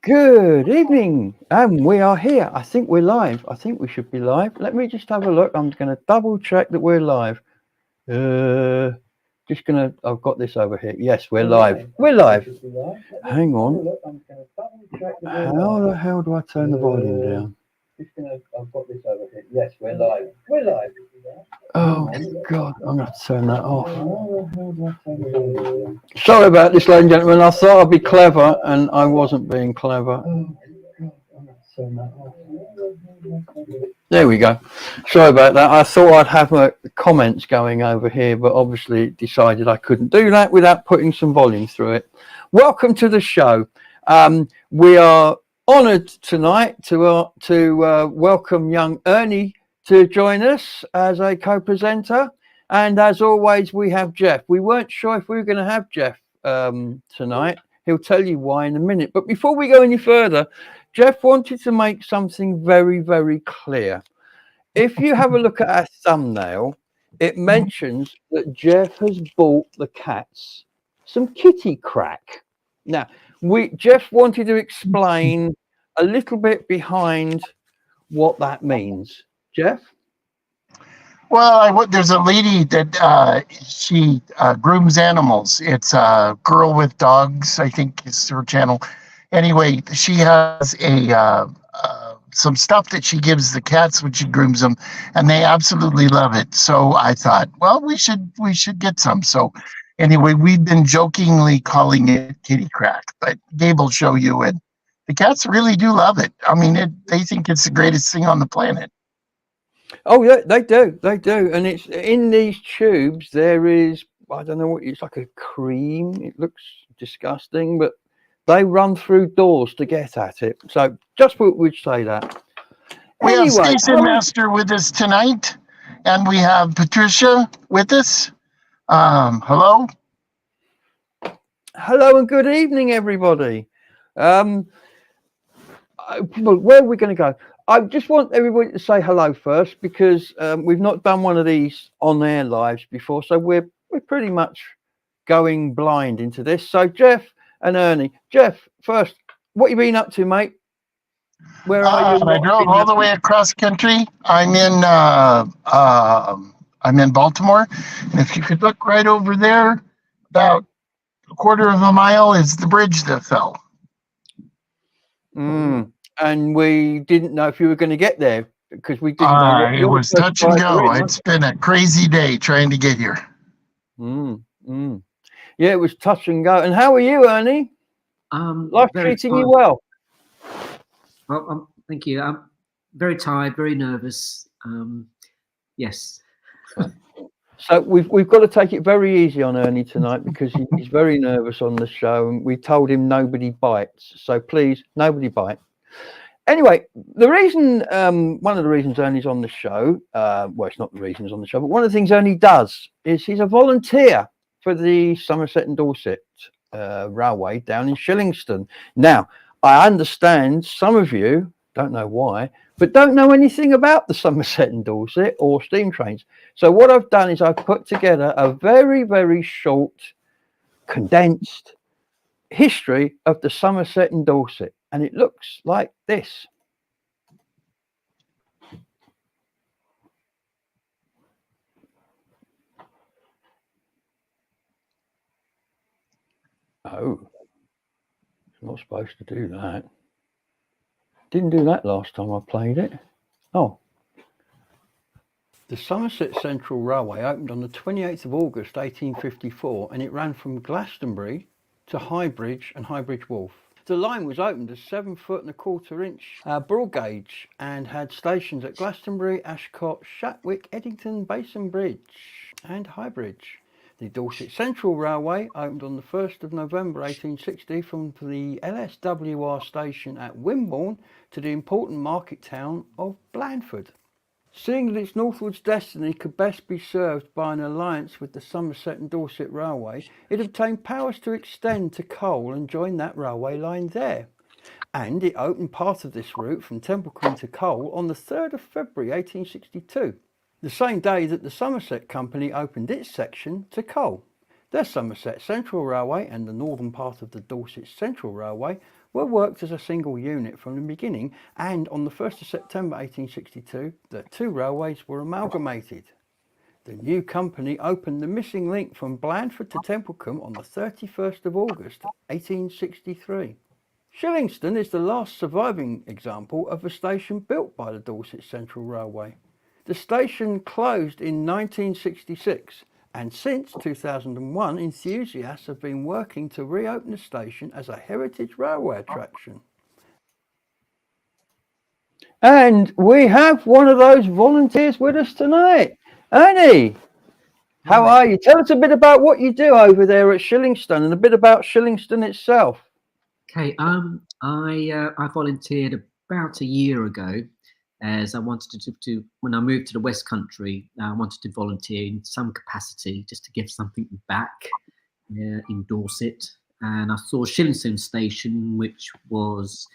Good evening, and we are here. I think we're live. I think we should be live. Let me just have a look. I'm going to double check that we're live. Uh, I've got this over here. Yes, we're live. We're live. Hang on. How the hell do I turn the volume down? I've got this over here. Yes, we're live. We're live. Oh God, I'm going to turn that off. Sorry about this, ladies and gentlemen. I thought I'd be clever, and I wasn't being clever. There we go. Sorry about that. I thought I'd have comments going over here, but obviously decided I couldn't do that without putting some volume through it. Welcome to the show. We are honoured tonight to welcome young Ernie to join us as a co-presenter. And as always, we have Jeff. We weren't sure if we were going to have Jeff tonight. He'll tell you why in a minute. But before we go any further, Jeff wanted to make something very, very clear. If you have a look at our thumbnail, it mentions that Jeff has bought the cats some kitty crack. Now, Jeff wanted to explain a little bit behind what that means. Jeff? Well, there's a lady that she grooms animals. It's a Girl with Dogs, I think is her channel. Anyway, she has some stuff that she gives the cats when she grooms them, and they absolutely love it. So I thought, well, we should get some. So anyway, we've been jokingly calling it kitty crack, but Gabe will show you, and the cats really do love it. I mean, they think it's the greatest thing on the planet. Oh yeah, they do, and it's in these tubes. There is, I don't know what it's like, a cream. It looks disgusting, but they run through doors to get at it. So just would say that. We have Station Master with us tonight, and we have Patricia with us. Hello, and good evening, everybody. Where are we going to go? I just want everybody to say hello first, because we've not done one of these on air lives before, so we're pretty much going blind into this. So Jeff and Ernie. Jeff, first, what you been up to, mate? Where are you? I drove all the way across country. I'm in Baltimore, and if you could look right over there, about a quarter of a mile is the bridge that fell. And we didn't know if you were going to get there, because we didn't know. It was touch and go. It's been a crazy day trying to get here. Yeah, it was touch and go. And how are you, Ernie? Life treating you well? Well, thank you. I'm very tired, very nervous. Yes. So we've got to take it very easy on Ernie tonight, because he's very nervous on the show, and we told him nobody bites. So please, nobody bite. Anyway, the reason, one of the reasons Ernie's on the show, well, it's not the reason he's on the show, but one of the things Ernie does is he's a volunteer for the Somerset and Dorset Railway down in Shillingstone. Now, I understand some of you, don't know why, but don't know anything about the Somerset and Dorset or steam trains. So what I've done is I've put together a very, very short, condensed history of the Somerset and Dorset, and it looks like this. Oh, it's not supposed to do that. Didn't do that last time I played it. Oh. The Somerset Central Railway opened on the 28th of August 1854, and it ran from Glastonbury to Highbridge and Highbridge Wharf. The line was opened as 7'1/4" broad gauge, and had stations at Glastonbury, Ashcott, Shatwick, Eddington, Basin Bridge and Highbridge. The Dorset Central Railway opened on the 1st of November 1860 from the LSWR station at Wimborne to the important market town of Blandford. Seeing that its northwards destiny could best be served by an alliance with the Somerset and Dorset Railway, it obtained powers to extend to Cole and join that railway line there. And it opened part of this route from Temple Queen to Cole on the 3rd of February 1862, the same day that the Somerset Company opened its section to Cole. The Somerset Central Railway and the northern part of the Dorset Central Railway were worked as a single unit from the beginning, and on the 1st of September 1862, the two railways were amalgamated. The new company opened the missing link from Blandford to Templecombe on the 31st of August 1863. Shillingstone is the last surviving example of a station built by the Dorset Central Railway. The station closed in 1966, and since 2001 enthusiasts have been working to reopen the station as a heritage railway attraction. And we have one of those volunteers with us tonight. Ernie, how are you? Tell us a bit about what you do over there at Shillingstone and a bit about Shillingstone itself. Okay, I volunteered about a year ago, as I wanted to when I moved to the West Country. I wanted to volunteer in some capacity just to give something back in Dorset. And I saw Shillingstone Station, which was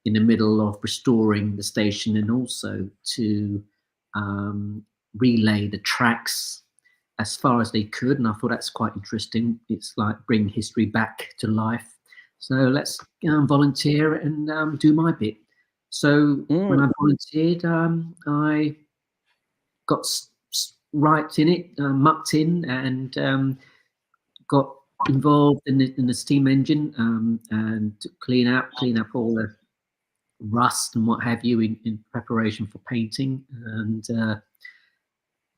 in the middle of restoring the station, and also to relay the tracks as far as they could. And I thought that's quite interesting. It's like bringing history back to life. So let's volunteer and do my bit. So when I volunteered, I got right in it, mucked in, and got involved in the steam engine and to clean up all the rust and what have you in preparation for painting.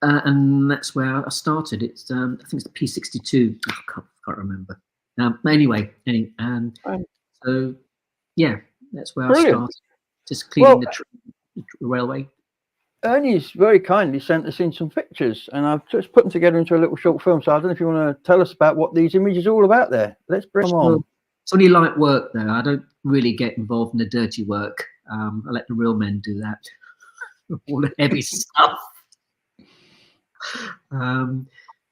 And that's where I started. It's I think it's the P62. I can't remember. Anyway, so yeah, that's where I started. Just cleaning the railway. Ernie's very kindly sent us in some pictures, and I've just put them together into a little short film. So I don't know if you want to tell us about what these images are all about there. Let's bring them on. It's only light work, though. I don't really get involved in the dirty work. I let the real men do that, all the heavy stuff.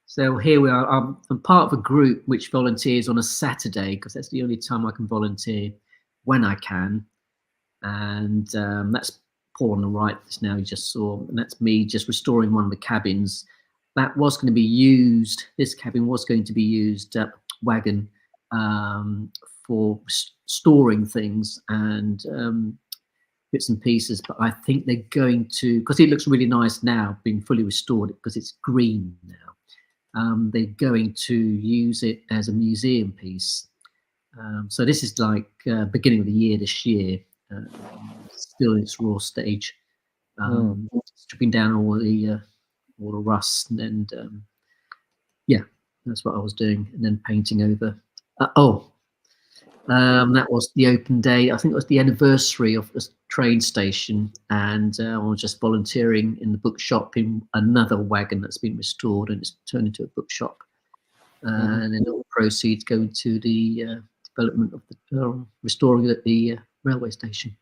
So here we are. I'm part of a group which volunteers on a Saturday, because that's the only time I can volunteer when I can. And that's Paul on the right just now, you just saw, and that's me just restoring one of the cabins that was going to be used. This cabin was going to be used wagon for storing things and bits and pieces, but I think they're going to, because it looks really nice now being fully restored because it's green now, they're going to use it as a museum piece. So this is like beginning of the year this year, still in its raw stage, stripping down all the rust, and yeah, that's what I was doing, and then painting over. That was the open day. I think it was the anniversary of the train station, and I was just volunteering in the bookshop in another wagon that's been restored and it's turned into a bookshop, and then all proceeds go to the development of the restoring at the railway station.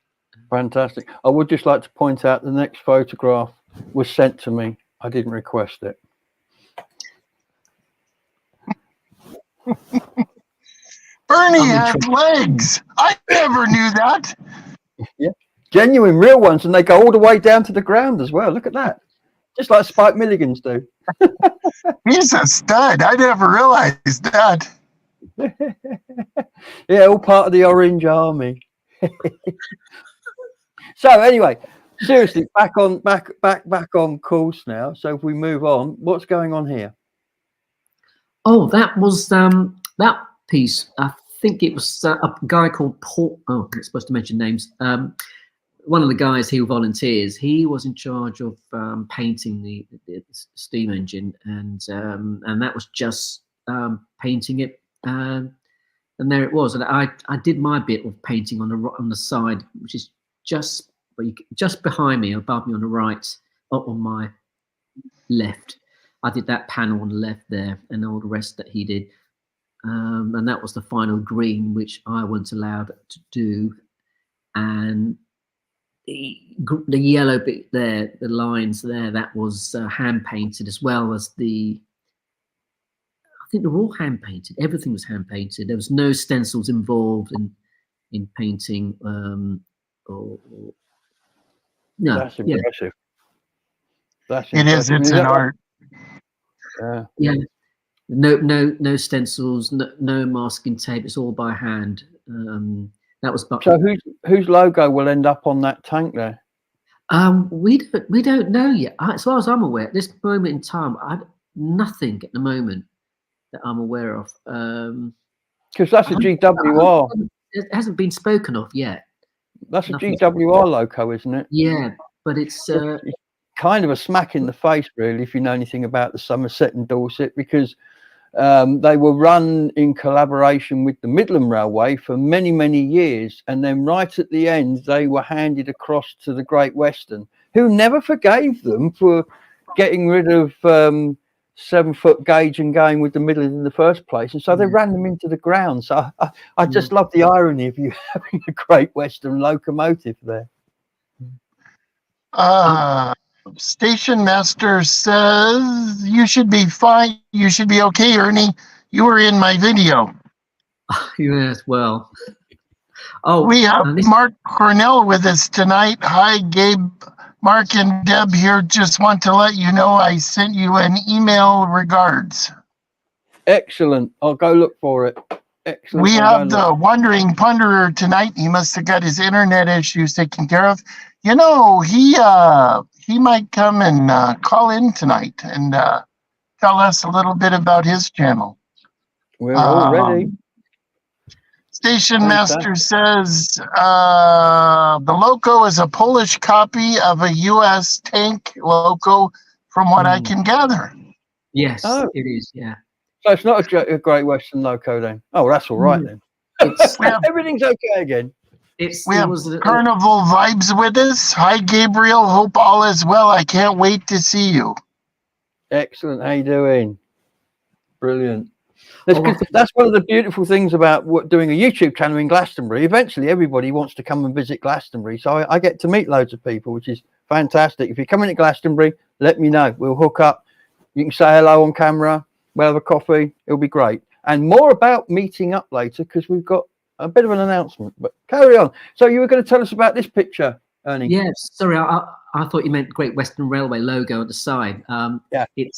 Fantastic. I would just like to point out the next photograph was sent to me. I didn't request it. Ernie had legs. I never knew that. Yeah, genuine, real ones, and they go all the way down to the ground as well. Look at that, just like Spike Milligan's do. He's a stud. I never realized that. Yeah, all part of the Orange Army. So anyway, seriously, back on course now. So if we move on, what's going on here? Oh, that was that piece. I think it was a guy called Paul. Oh, I'm supposed to mention names. One of the guys who volunteers, he was in charge of painting the steam engine, and that was just painting it. And there it was. And I did my bit of painting on the side, which is just behind me, above me on the right, on my left. I did that panel on the left there, and all the rest that he did. And that was the final green, which I wasn't allowed to do. And the yellow bit there, the lines there, that was hand painted, as well as I think they were all hand painted. Everything was hand painted. There was no stencils involved in painting. No, That's impressive. That's it is. It's an art. Yeah. No stencils, no masking tape. It's all by hand. That was. So whose logo will end up on that tank there? We don't know yet. As far as I'm aware, at this moment in time, nothing at the moment that I'm aware of. Because that's a GWR. It hasn't been spoken of yet. That's a GWR logo, isn't it? Yeah, but it's kind of a smack in the face, really, if you know anything about the Somerset and Dorset, because they were run in collaboration with the Midland Railway for many, many years. And then right at the end, they were handed across to the Great Western, who never forgave them for getting rid of 7-foot gauge and going with the Midland in the first place. And so they ran them into the ground. So I just love the irony of you having a Great Western locomotive there. Station master says you should be fine. You should be okay, Ernie. You were in my video. Yes, well. Oh, we have Mark Cornell with us tonight. Hi, Gabe, Mark, and Deb here. Just want to let you know I sent you an email. Regards. Excellent. I'll go look for it. Excellent. We have the Wandering Ponderer tonight. He must have got his internet issues taken care of. You know, he might come and call in tonight and tell us a little bit about his channel. We're all ready. Station master says the loco is a Polish copy of a U.S. tank loco, from what I can gather. Yes, it is. Yeah. So it's not a Great Western loco then. Oh, that's all right then. Everything's okay again. We have Carnival Vibes with us. Hi, Gabriel. Hope all is well. I can't wait to see you. Excellent. How you doing? Brilliant. That's one of the beautiful things about doing a YouTube channel in Glastonbury. Eventually, everybody wants to come and visit Glastonbury. So I get to meet loads of people, which is fantastic. If you're coming to Glastonbury, let me know. We'll hook up. You can say hello on camera. We'll have a coffee. It'll be great. And more about meeting up later, because we've got a bit of an announcement, but carry on. So you were going to tell us about this picture, Ernie. Yes, sorry, I thought you meant Great Western Railway logo at the side. We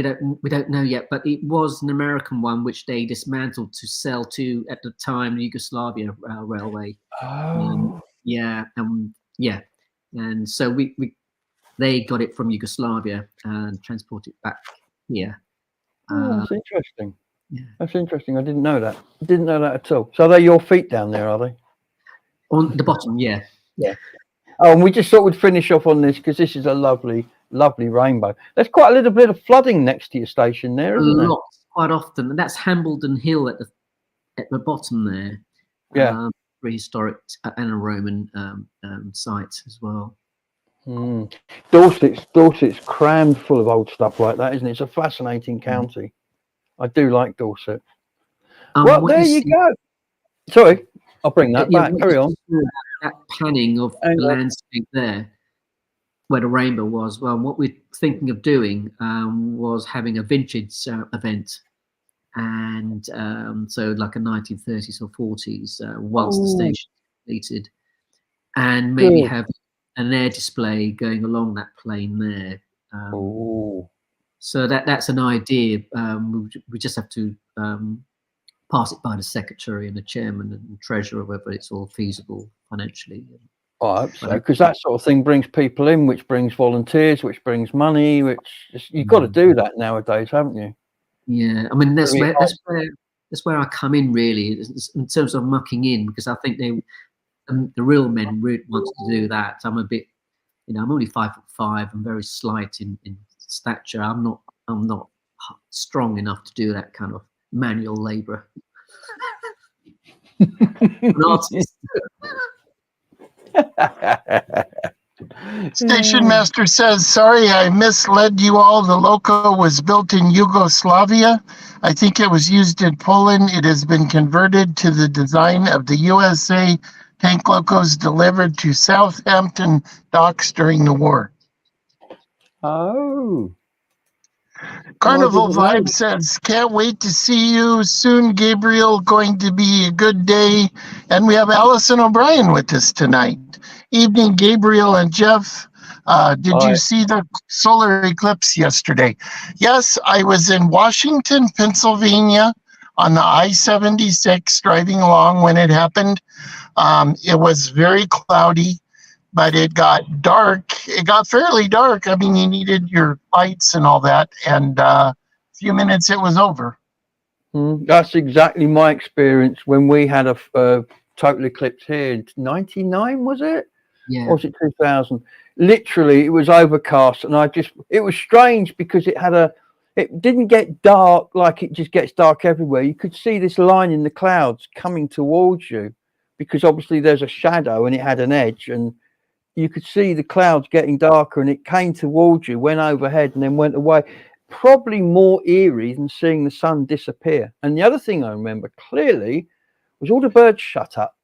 don't know yet, but it was an American one which they dismantled to sell to, at the time, Yugoslavia Railway. And so they got it from Yugoslavia and transported it back here. That's interesting. Yeah. That's interesting. I didn't know that. I didn't know that at all. So they're your feet down there, are they? On the bottom, yeah. Yeah. Oh, and we just thought we'd finish off on this because this is a lovely, lovely rainbow. There's quite a little bit of flooding next to your station there, isn't there? Quite often. And that's Hambledon Hill at the bottom there. Yeah. Prehistoric and a Roman site as well. Dorset's crammed full of old stuff like that, isn't it? It's a fascinating county. I do like Dorset. Well, there you go. Sorry, I'll bring that back. Carry on. That panning of the landscape there, where the rainbow was. Well, what we're thinking of doing was having a vintage event, and so like a 1930s or 40s once the station is completed, and maybe have an air display going along that plane there. So that's an idea. We just have to pass it by the secretary and the chairman and treasurer, whether it's all feasible financially. I hope so, because that sort of thing brings people in, which brings volunteers, which brings money, you've got to do that nowadays, haven't you? Yeah, I mean that's where I come in really, in terms of mucking in, because I think the real men really want to do that. I'm a bit, I'm only 5'5". I'm very slight in stature. I'm not strong enough to do that kind of manual labor. An artist. Station master says, sorry, I misled you all. The loco was built in Yugoslavia. I think it was used in Poland. It has been converted to the design of the USA tank locos delivered to Southampton docks during the war. Oh. Carnival Vibe says, can't wait to see you soon, Gabriel. Going to be a good day. And we have Allison O'Brien with us tonight. Evening, Gabriel and Jeff. Did you see the solar eclipse yesterday? Yes, I was in Washington, Pennsylvania on the I-76 driving along when it happened. It was very cloudy, but it got dark. It got fairly dark. I mean, you needed your lights and all that. And a few minutes, it was over. That's exactly my experience when we had a total eclipse here in 99, was it? Yeah. Or was it 2000? Literally, it was overcast, and it was strange because it didn't get dark like it just gets dark everywhere. You could see this line in the clouds coming towards you because obviously there's a shadow and it had an edge, and you could see the clouds getting darker, and it came towards you, went overhead, and then went away. Probably more eerie than seeing the sun disappear. And the other thing I remember clearly was all the birds shut up,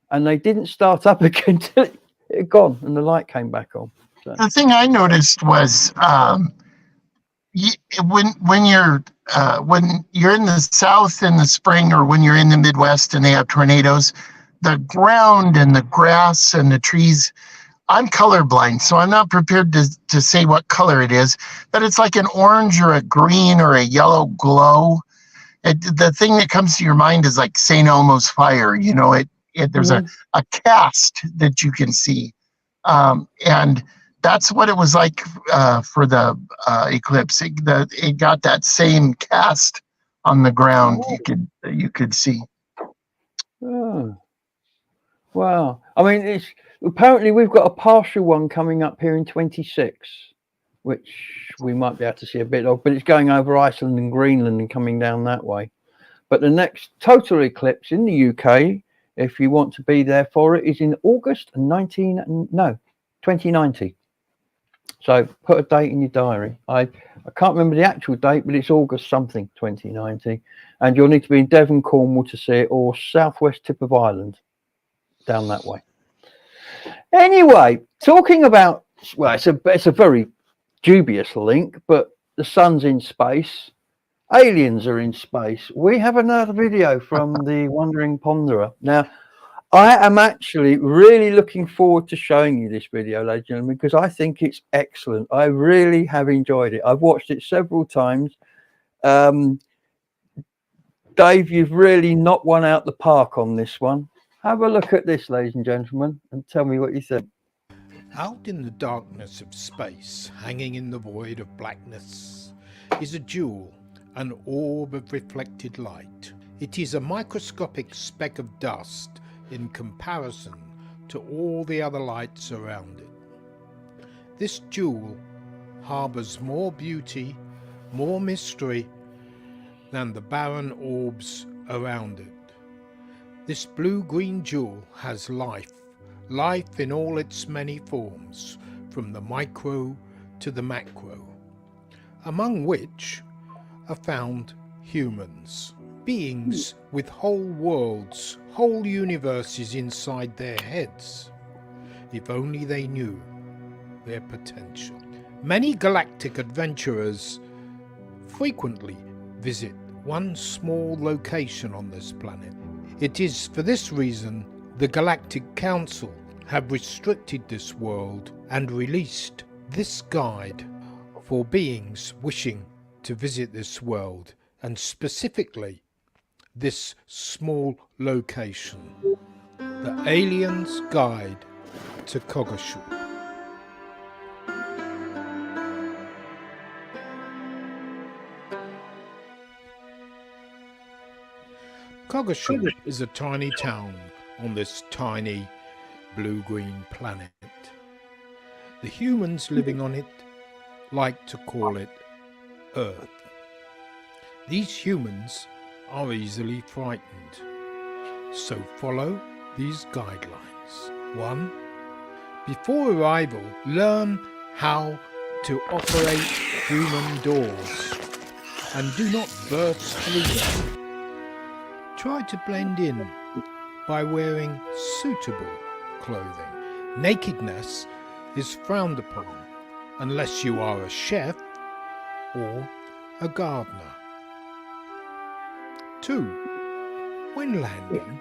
and they didn't start up again till it had gone and the light came back on. So. The thing I noticed was when you're in the South in the spring, or when you're in the Midwest and they have tornadoes, the ground and the grass and the trees, I'm colorblind, so I'm not prepared to say what color it is, but it's like an orange or a green or a yellow glow. The thing that comes to your mind is like St. Elmo's fire. You know, there's a cast that you can see, and that's what it was like for the eclipse. It got that same cast on the ground. You could see. Oh. Wow. I mean, apparently we've got a partial one coming up here in 26, which we might be able to see a bit of, but it's going over Iceland and Greenland and coming down that way. But the next total eclipse in the UK, if you want to be there for it, is in August 2090. So put a date in your diary. I can't remember the actual date, but it's August something 2090. And you'll need to be in Devon, Cornwall to see it, or southwest tip of Ireland, down that way. Anyway, talking about, well, it's a very dubious link, but the sun's in space, aliens are in space. We have another video from the Wandering Ponderer. Now, I am actually really looking forward to showing you this video, ladies and gentlemen, because I think it's excellent. I really have enjoyed it. I've watched it several times. Dave, you've really knocked one out the park on this one. Have a look at this, ladies and gentlemen, and tell me what you think. Out in the darkness of space, hanging in the void of blackness, is a jewel, an orb of reflected light. It is a microscopic speck of dust in comparison to all the other lights around it. This jewel harbours more beauty, more mystery than the barren orbs around it. This blue-green jewel has life in all its many forms, from the micro to the macro, among which are found humans, beings with whole worlds, whole universes inside their heads, if only they knew their potential. Many galactic adventurers frequently visit one small location on this planet. It is for this reason the Galactic Council have restricted this world and released this guide for beings wishing to visit this world, and specifically this small location. The Alien's Guide to Kogashu. Kogashu is a tiny town on this tiny blue-green planet. The humans living on it like to call it Earth. These humans are easily frightened, so follow these guidelines. 1. Before arrival, learn how to operate human doors and do not burst through them. Try to blend in by wearing suitable clothing. Nakedness is frowned upon unless you are a chef or a gardener. 2. When landing,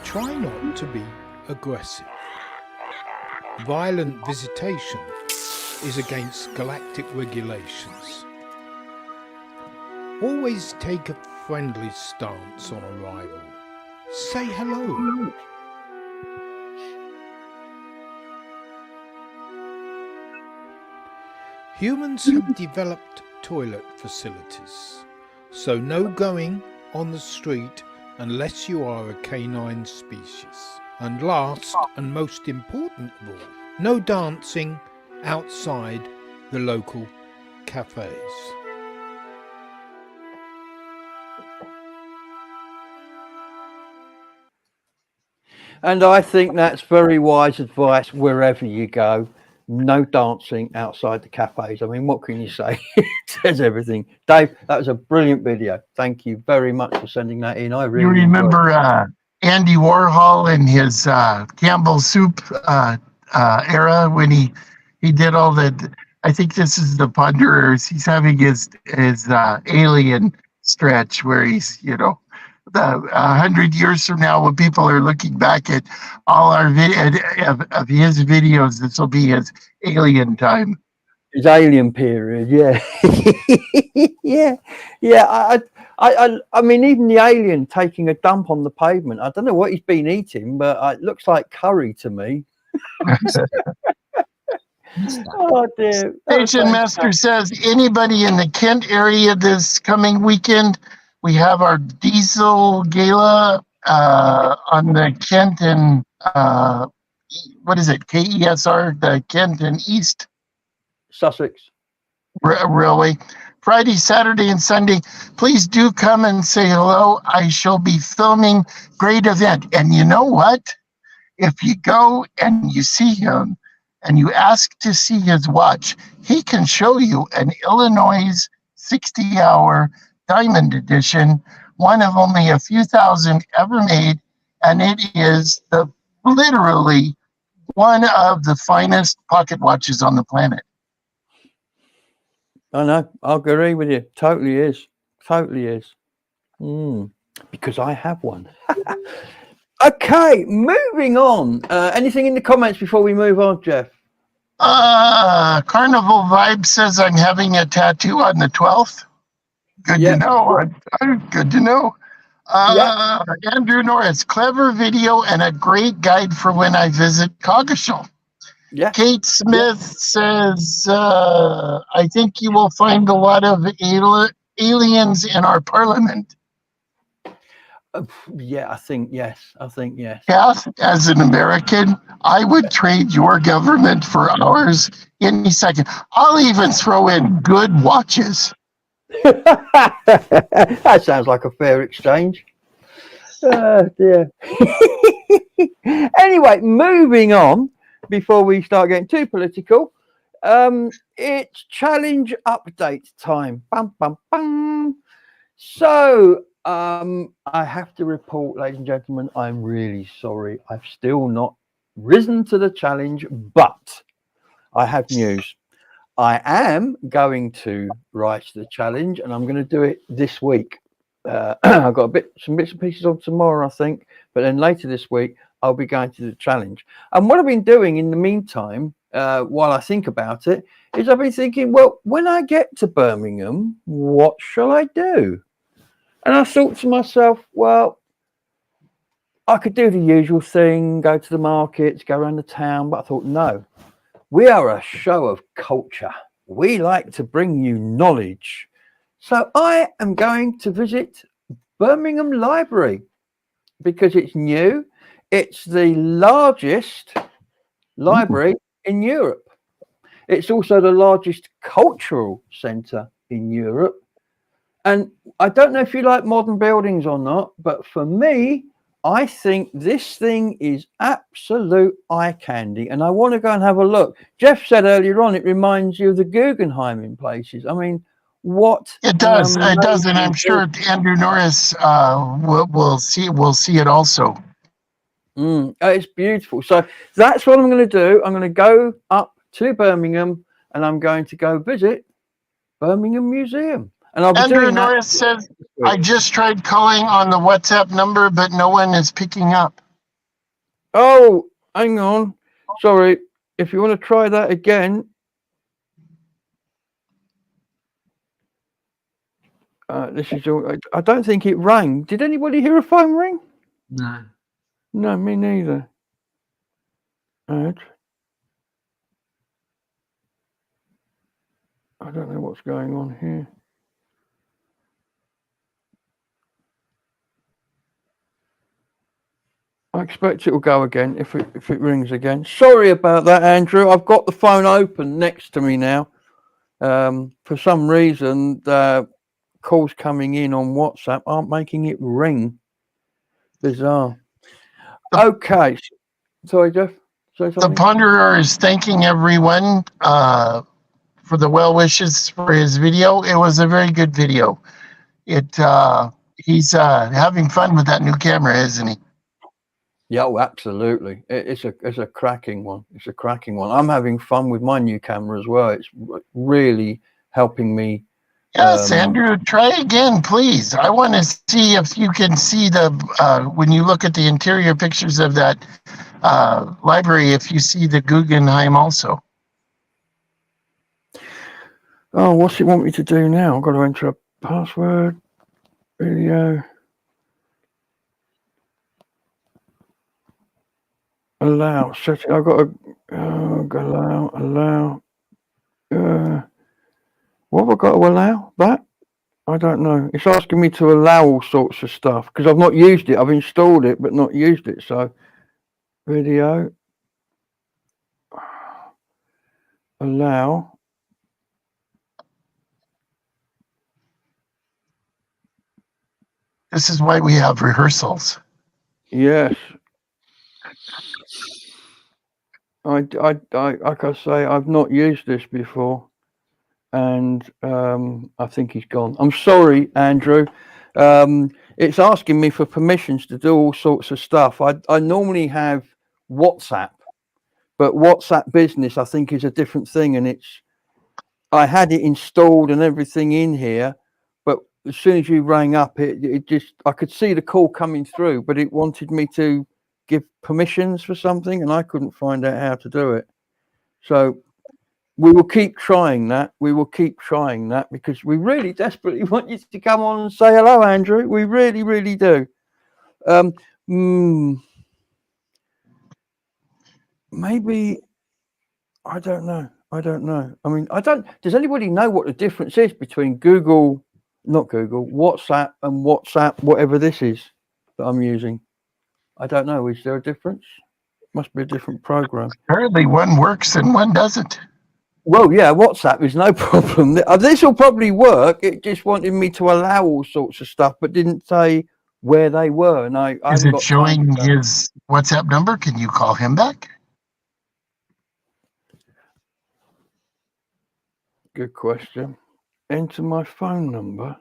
try not to be aggressive. Violent visitation is against galactic regulations. Always take a friendly stance on arrival. Say hello. Humans have developed toilet facilities, so no going on the street unless you are a canine species. And last and most important of all, no dancing outside the local cafes. And I think that's very wise advice wherever you go. No dancing outside the cafes. I mean, what can you say? It says everything. Dave, that was a brilliant video. Thank you very much for sending that in. I really You enjoyed it. remember Andy Warhol and his Campbell soup era when he did all the. I think this is the Ponderers. He's having his alien stretch where he's 100 years from now when people are looking back at all our of his videos, this will be his alien time. His alien period, yeah. yeah. I mean, even the alien taking a dump on the pavement. I don't know what he's been eating, but it looks like curry to me. Oh dear. Station Master says, anybody in the Kent area this coming weekend? We have our diesel gala on the Kent and what is it? KESR, the Kent and East Sussex Railway. Friday, Saturday, and Sunday. Please do come and say hello. I shall be filming. Great event. And you know what? If you go and you see him and you ask to see his watch, he can show you an Illinois 60-hour diamond edition, one of only a few thousand ever made. And it is literally one of the finest pocket watches on the planet. I know. I'll agree with you. Totally is. Because I have one. Okay, moving on. Anything in the comments before we move on, Jeff? Carnival Vibe says I'm having a tattoo on the 12th. Good to know. Good to know. Andrew Norris, clever video and a great guide for when I visit Coggeshall. Yeah. Kate Smith says, I think you will find a lot of aliens in our parliament. I think yes. Kath, as an American, I would trade your government for ours any second. I'll even throw in good watches. That sounds like a fair exchange. Oh dear. Anyway, moving on before we start getting too political. It's challenge update time. Bum, bum, bum. So I have to report, ladies and gentlemen, I'm really sorry. I've still not risen to the challenge, but I have news. I am going to rise to the challenge, and I'm going to do it this week. I've got some bits and pieces on tomorrow, I think, but then later this week I'll be going to the challenge. And what I've been doing in the meantime, while I think about it, is I've been thinking, well, when I get to Birmingham, what shall I do? And I thought to myself, well, I could do the usual thing, go to the markets, go around the town, but I thought, no. We are a show of culture. We like to bring you knowledge. So I am going to visit Birmingham Library because it's new. It's the largest library in Europe. It's also the largest cultural centre in Europe. And I don't know if you like modern buildings or not, but for me, I think this thing is absolute eye candy, and I want to go and have a look. Jeff said earlier on, it reminds you of the Guggenheim in places. I mean, what it does, and I'm sure Andrew Norris will see it also. It's beautiful. So that's what I'm going to do. I'm going to go up to Birmingham, and I'm going to go visit Birmingham Museum. And I'll be Andrew Norris says, I just tried calling on the WhatsApp number, but no one is picking up. Oh, hang on. Sorry. If you want to try that again. This is all. I don't think it rang. Did anybody hear a phone ring? No. No, me neither. Add. I don't know what's going on here. I expect it will go again if it rings again. Sorry about that, Andrew. I've got the phone open next to me now. For some reason, the calls coming in on WhatsApp aren't making it ring. Bizarre. Okay. Sorry, Jeff. Say The something. Ponderer is thanking everyone for the well wishes for his video. It was a very good video. He's having fun with that new camera, isn't he? Yeah, oh, absolutely. It's a cracking one. It's a cracking one. I'm having fun with my new camera as well. It's really helping me. Yes, Andrew, try again, please. I want to see if you can see when you look at the interior pictures of that library, if you see the Guggenheim also. Oh, what's it want me to do now? I've got to enter a password. Video. Allow. Setting. I've got to allow. What have I got to allow? That? I don't know. It's asking me to allow all sorts of stuff because I've not used it. I've installed it but not used it. So, video. Allow. This is why we have rehearsals. Yes. Like I say, I've not used this before, and I think he's gone. I'm sorry, Andrew. It's asking me for permissions to do all sorts of stuff. I normally have WhatsApp, but WhatsApp Business I think is a different thing, and I had it installed and everything in here, but as soon as you rang up, it just I could see the call coming through, but it wanted me to give permissions for something, and I couldn't find out how to do it. So we will keep trying that. We will keep trying that because we really desperately want you to come on and say hello, Andrew. We really, really do. Maybe I don't know. I mean, does anybody know what the difference is between WhatsApp and WhatsApp, whatever this is that I'm using? I don't know. Is there a difference? Must be a different program. Apparently one works and one doesn't. Well, yeah, WhatsApp is no problem. This will probably work. It just wanted me to allow all sorts of stuff, but didn't say where they were. And Is it showing his WhatsApp number? Can you call him back? Good question. Enter my phone number.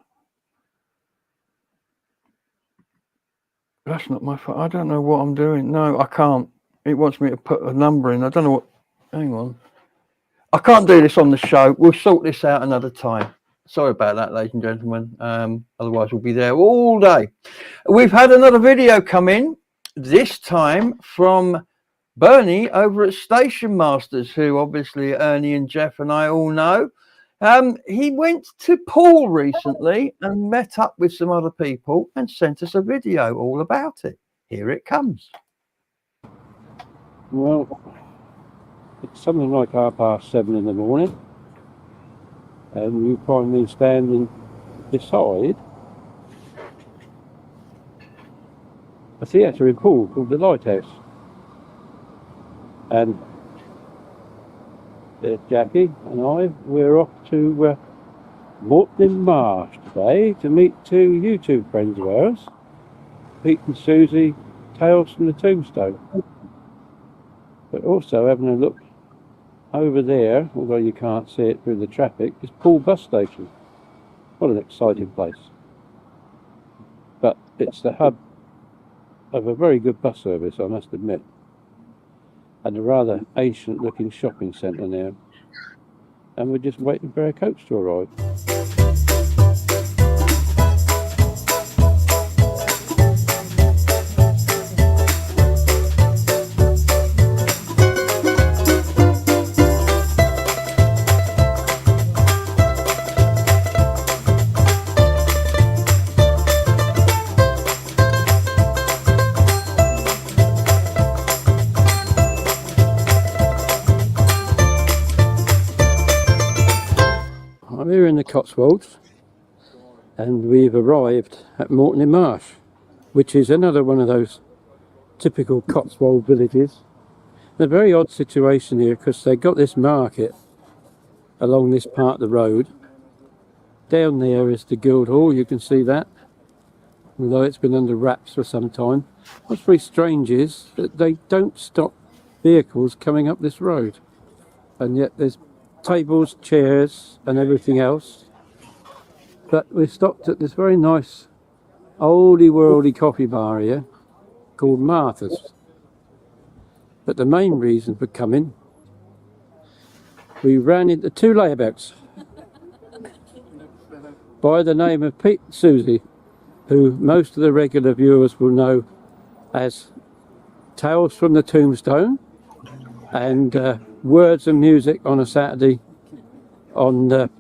That's not my phone. I don't know what I'm doing. No, I can't. It wants me to put a number in. I don't know what. Hang on. I can't do this on the show. We'll sort this out another time. Sorry about that, ladies and gentlemen. Otherwise, we'll be there all day. We've had another video come in, this time from Bernie over at Station Masters, who obviously Ernie and Jeff and I all know. He went to Paul recently and met up with some other people and sent us a video all about it. Here it comes. Well, it's something like 7:30 in the morning, and you find me standing beside a theatre in Poole called the Lighthouse, and Jackie and I, we're off to Morton Marsh today to meet two YouTube friends of ours, Pete and Susie Tales from the Tombstone. But also having a look over there, although you can't see it through the traffic, is Poole Bus Station. What an exciting place. But it's the hub of a very good bus service, I must admit. And a rather ancient looking shopping centre now. And we're just waiting for our coach to arrive. Cotswolds, and we've arrived at Morton Marsh, which is another one of those typical Cotswold villages. A very odd situation here because they got this market along this part of the road. Down there is the Guildhall, you can see that, although it's been under wraps for some time. What's very strange is that they don't stop vehicles coming up this road, and yet there's tables, chairs and everything else. But we've stopped at this very nice oldie worldy coffee bar here called Martha's. But the main reason for coming, we ran into two layabouts by the name of Pete and Susie, who most of the regular viewers will know as Tales from the Tombstone and Words and Music on a Saturday on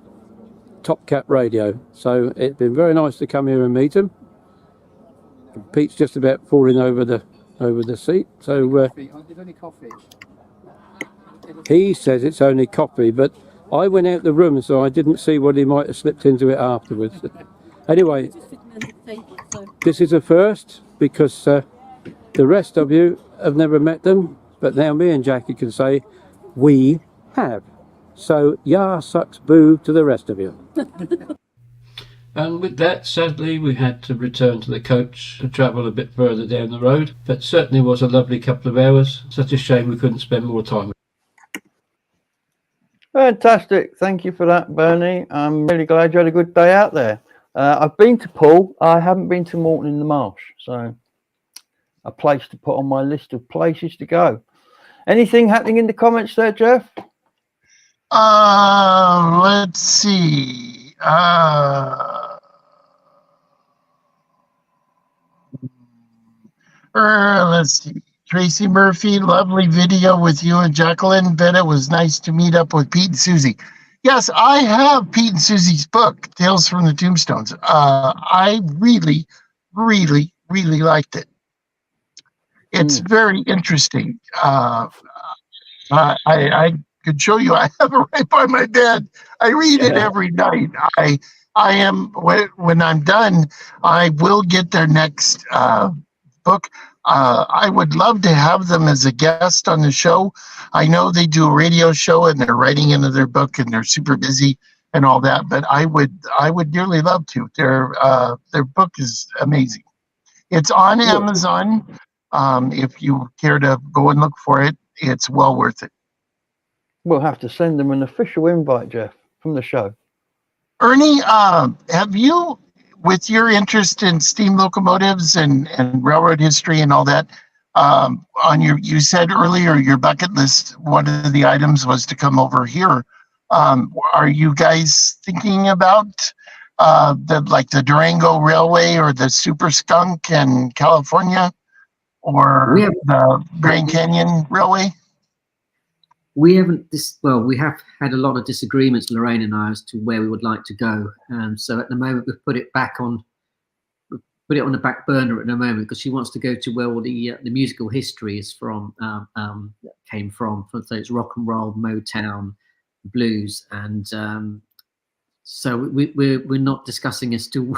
Top Cat Radio. So it's been very nice to come here and meet them. Pete's just about falling over the seat. So he says it's only coffee, but I went out the room, so I didn't see what he might have slipped into it afterwards. Anyway, this is a first because the rest of you have never met them, but now me and Jackie can say we have. So yah sucks boo to the rest of you. And with that, sadly, we had to return to the coach to travel a bit further down the road, but certainly was a lovely couple of hours. Such a shame we couldn't spend more time with. Fantastic. Thank you for that, Bernie. I'm really glad you had a good day out there. I've been to Poole. I haven't been to Morton in the Marsh, so a place to put on my list of places to go. Anything happening in the comments there, Jeff? Let's see. Let's see. Tracy Murphy, lovely video with you and Jacqueline. Bet it was nice to meet up with Pete and Susie. Yes, I have Pete and Susie's book, Tales from the Tombstones. I really, really, really liked it. It's very interesting. I could show you. I have it right by my bed. I read it every night. I am, when I'm done, I will get their next book. I would love to have them as a guest on the show. I know they do a radio show and they're writing into their book and they're super busy and all that, but I would dearly love to. Their book is amazing. It's on Amazon. If you care to go and look for it, it's well worth it. We'll have to send them an official invite, Jeff, from the show. Ernie, have you, with your interest in steam locomotives and railroad history and all that, you said earlier your bucket list, one of the items was to come over here. Are you guys thinking about the Durango Railway or the Super Skunk in California or the Grand Canyon Railway? We haven't. We have had a lot of disagreements, Lorraine and I, as to where we would like to go. So at the moment, we've put it on the back burner at the moment because she wants to go to where all the musical history is from, came from. So it's rock and roll, Motown, blues, and so we're not discussing as to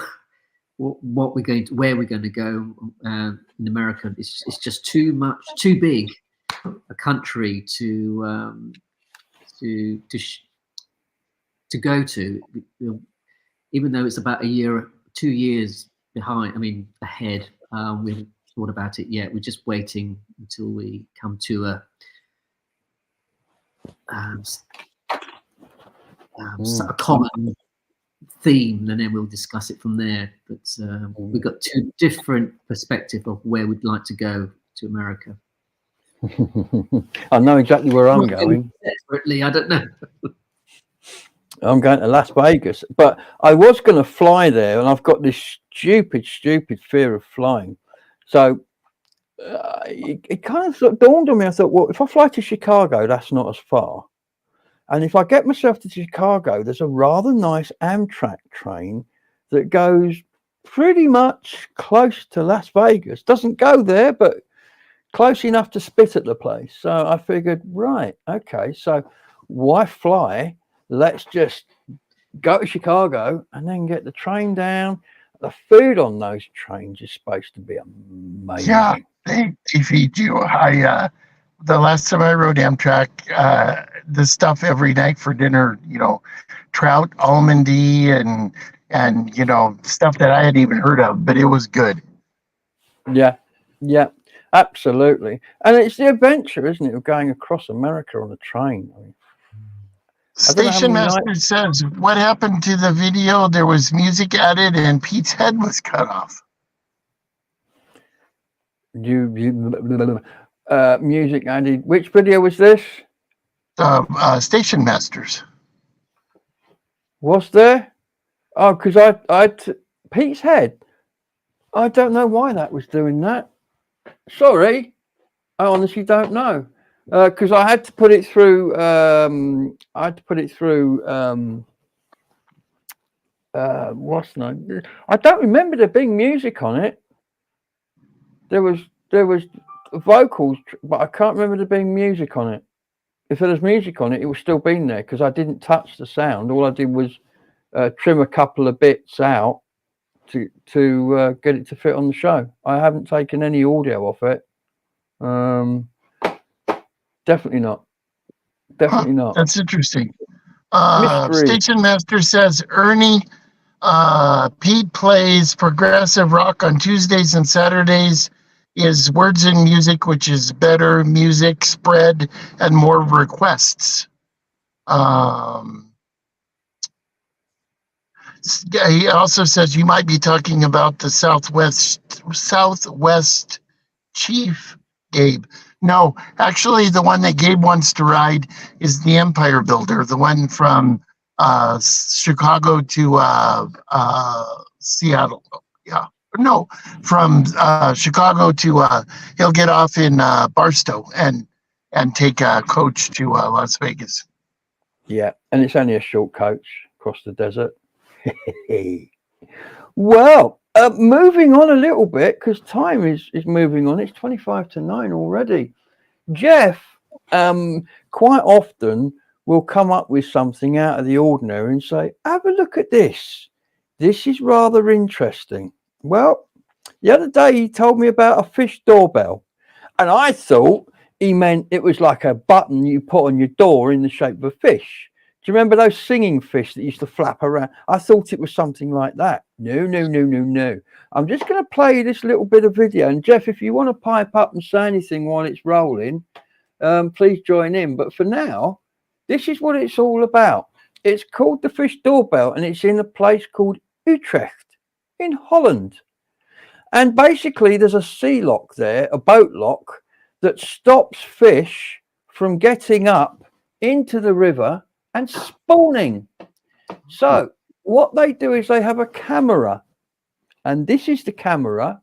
where we're going to go in America. It's just too big a country to go to, even though it's about 2 years ahead. We haven't thought about it yet. We're just waiting until we come to a common theme, and then we'll discuss it from there. But we've got two different perspectives of where we'd like to go to America. I know exactly where I'm going. Separately, I don't know. I'm going to Las Vegas, but I was going to fly there, and I've got this stupid fear of flying. So it kind of sort of dawned on me. I thought, well, if I fly to Chicago, that's not as far. And if I get myself to Chicago, there's a rather nice Amtrak train that goes pretty much close to Las Vegas. Doesn't go there, but close enough to spit at the place. So I figured, right, okay, so why fly? Let's just go to Chicago, and then get the train down. The food on those trains is supposed to be amazing. Yeah, they feed you. The last time I rode Amtrak, the stuff every night for dinner, trout, almondy, and stuff that I hadn't even heard of, but it was good. Yeah, absolutely. And it's the adventure, isn't it, of going across America on a train. I mean, I don't know how Station many master says, what happened to the video? There was music added and Pete's head was cut off. Music added. Which video was this? Station masters. Was there? Oh, because Pete's head. I don't know why that was doing that. Sorry, I honestly don't know. Because I had to put it through. What's name? I don't remember there being music on it. There was vocals, but I can't remember there being music on it. If there was music on it, it would still been there because I didn't touch the sound. All I did was trim a couple of bits out to get it to fit on the show. I haven't taken any audio off it. Definitely not. Definitely not. That's interesting. Mystery. Station master says Ernie, Pete plays progressive rock on Tuesdays and Saturdays. Is Words and Music, which is better music spread and more requests. He also says you might be talking about the Southwest Chief, Gabe. No, actually, the one that Gabe wants to ride is the Empire Builder, the one from Chicago to Seattle. Yeah. No, from Chicago to he'll get off in Barstow and take a coach to Las Vegas. Yeah, and it's only a short coach across the desert. Well, moving on a little bit because time is moving on. It's 25 to 9 already. Jeff quite often will come up with something out of the ordinary and say, have a look at this. This is rather interesting. Well, the other day he told me about a fish doorbell, and I thought he meant it was like a button you put on your door in the shape of a fish. Do you remember those singing fish that used to flap around? I thought it was something like that. No. I'm just going to play this little bit of video. And Jeff, if you want to pipe up and say anything while it's rolling, please join in. But for now, this is what it's all about. It's called the fish doorbell, and it's in a place called Utrecht in Holland. And basically there's a sea lock there, a boat lock, that stops fish from getting up into the river and spawning. So what they do is they have a camera, and this is the camera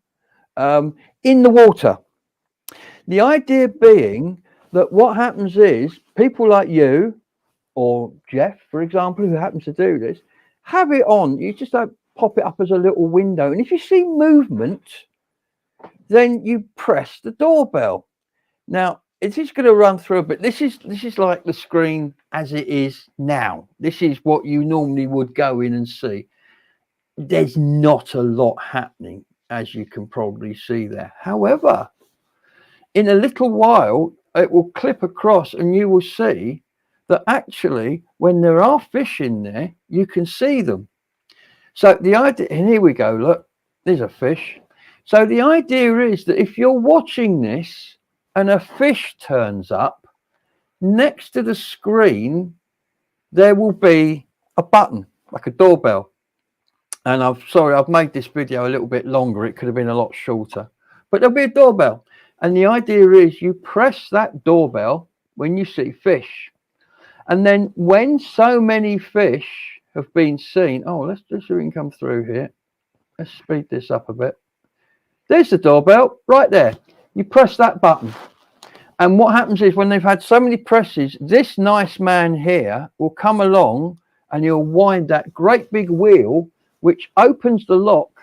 in the water. The idea being that what happens is people like you or Jeff, for example, who happens to do this, have it on. You just don't pop it up as a little window, and if you see movement, then you press the doorbell. Now it's just going to run through a bit. This is like the screen as it is now. This is what you normally would go in and see. There's not a lot happening, as you can probably see there. However, in a little while it will clip across and you will see that actually when there are fish in there, you can see them. So the idea, and here we go, look, there's a fish. So the idea is that if you're watching this and a fish turns up, next to the screen, there will be a button, like a doorbell. And I've made this video a little bit longer. It could have been a lot shorter, but there'll be a doorbell. And the idea is you press that doorbell when you see fish. And then when so many fish have been seen, let's just see if we can come through here. Let's speed this up a bit. There's the doorbell right there. You press that button. And what happens is when they've had so many presses, this nice man here will come along and he'll wind that great big wheel, which opens the lock,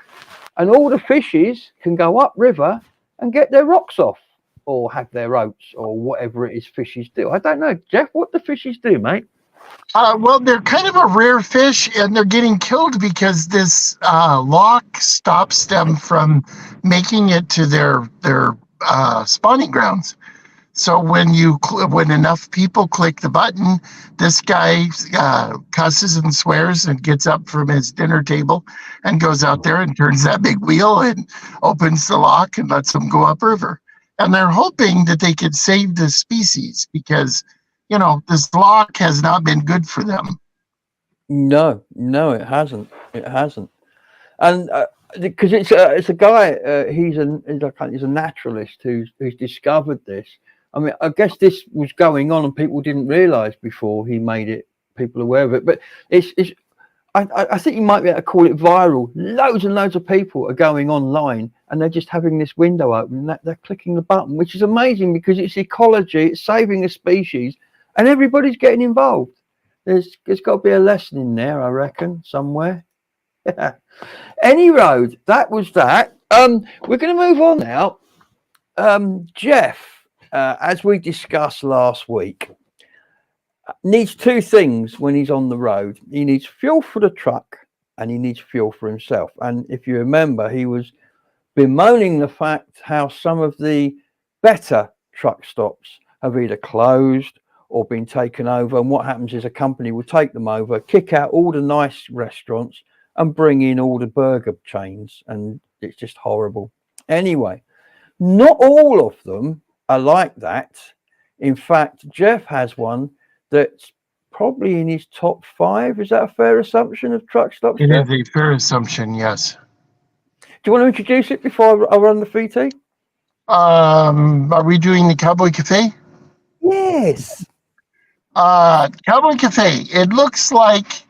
and all the fishes can go upriver and get their rocks off or have their oats or whatever it is fishes do. I don't know. Jeff, what do fishes do, mate? Well, they're kind of a rare fish, and they're getting killed because this lock stops them from making it to their spawning grounds. So when enough people click the button, this guy cusses and swears and gets up from his dinner table and goes out there and turns that big wheel and opens the lock and lets them go upriver. And they're hoping that they could save the species because, this lock has not been good for them. No, it hasn't. It hasn't. And because it's a guy, he's a naturalist who's discovered this. I mean, I guess this was going on and people didn't realise before he made it people aware of it. But I think you might be able to call it viral. Loads and loads of people are going online and they're just having this window open and they're clicking the button, which is amazing because it's ecology, it's saving a species, and everybody's getting involved. There's got to be a lesson in there, I reckon, somewhere. Any road, that was that. We're going to move on now. Jeff, as we discussed last week, needs two things when he's on the road. He needs fuel for the truck and he needs fuel for himself. And if you remember, he was bemoaning the fact how some of the better truck stops have either closed or been taken over. And what happens is a company will take them over, kick out all the nice restaurants and bring in all the burger chains. And it's just horrible. Anyway, not all of them are like that. In fact, Jeff has one that's probably in his top 5. Is that a fair assumption of truck stops? It is a fair assumption, yes. Do you want to introduce it before I run the VT? Are we doing the Cowboy Cafe? Yes. Cowboy Cafe. It looks like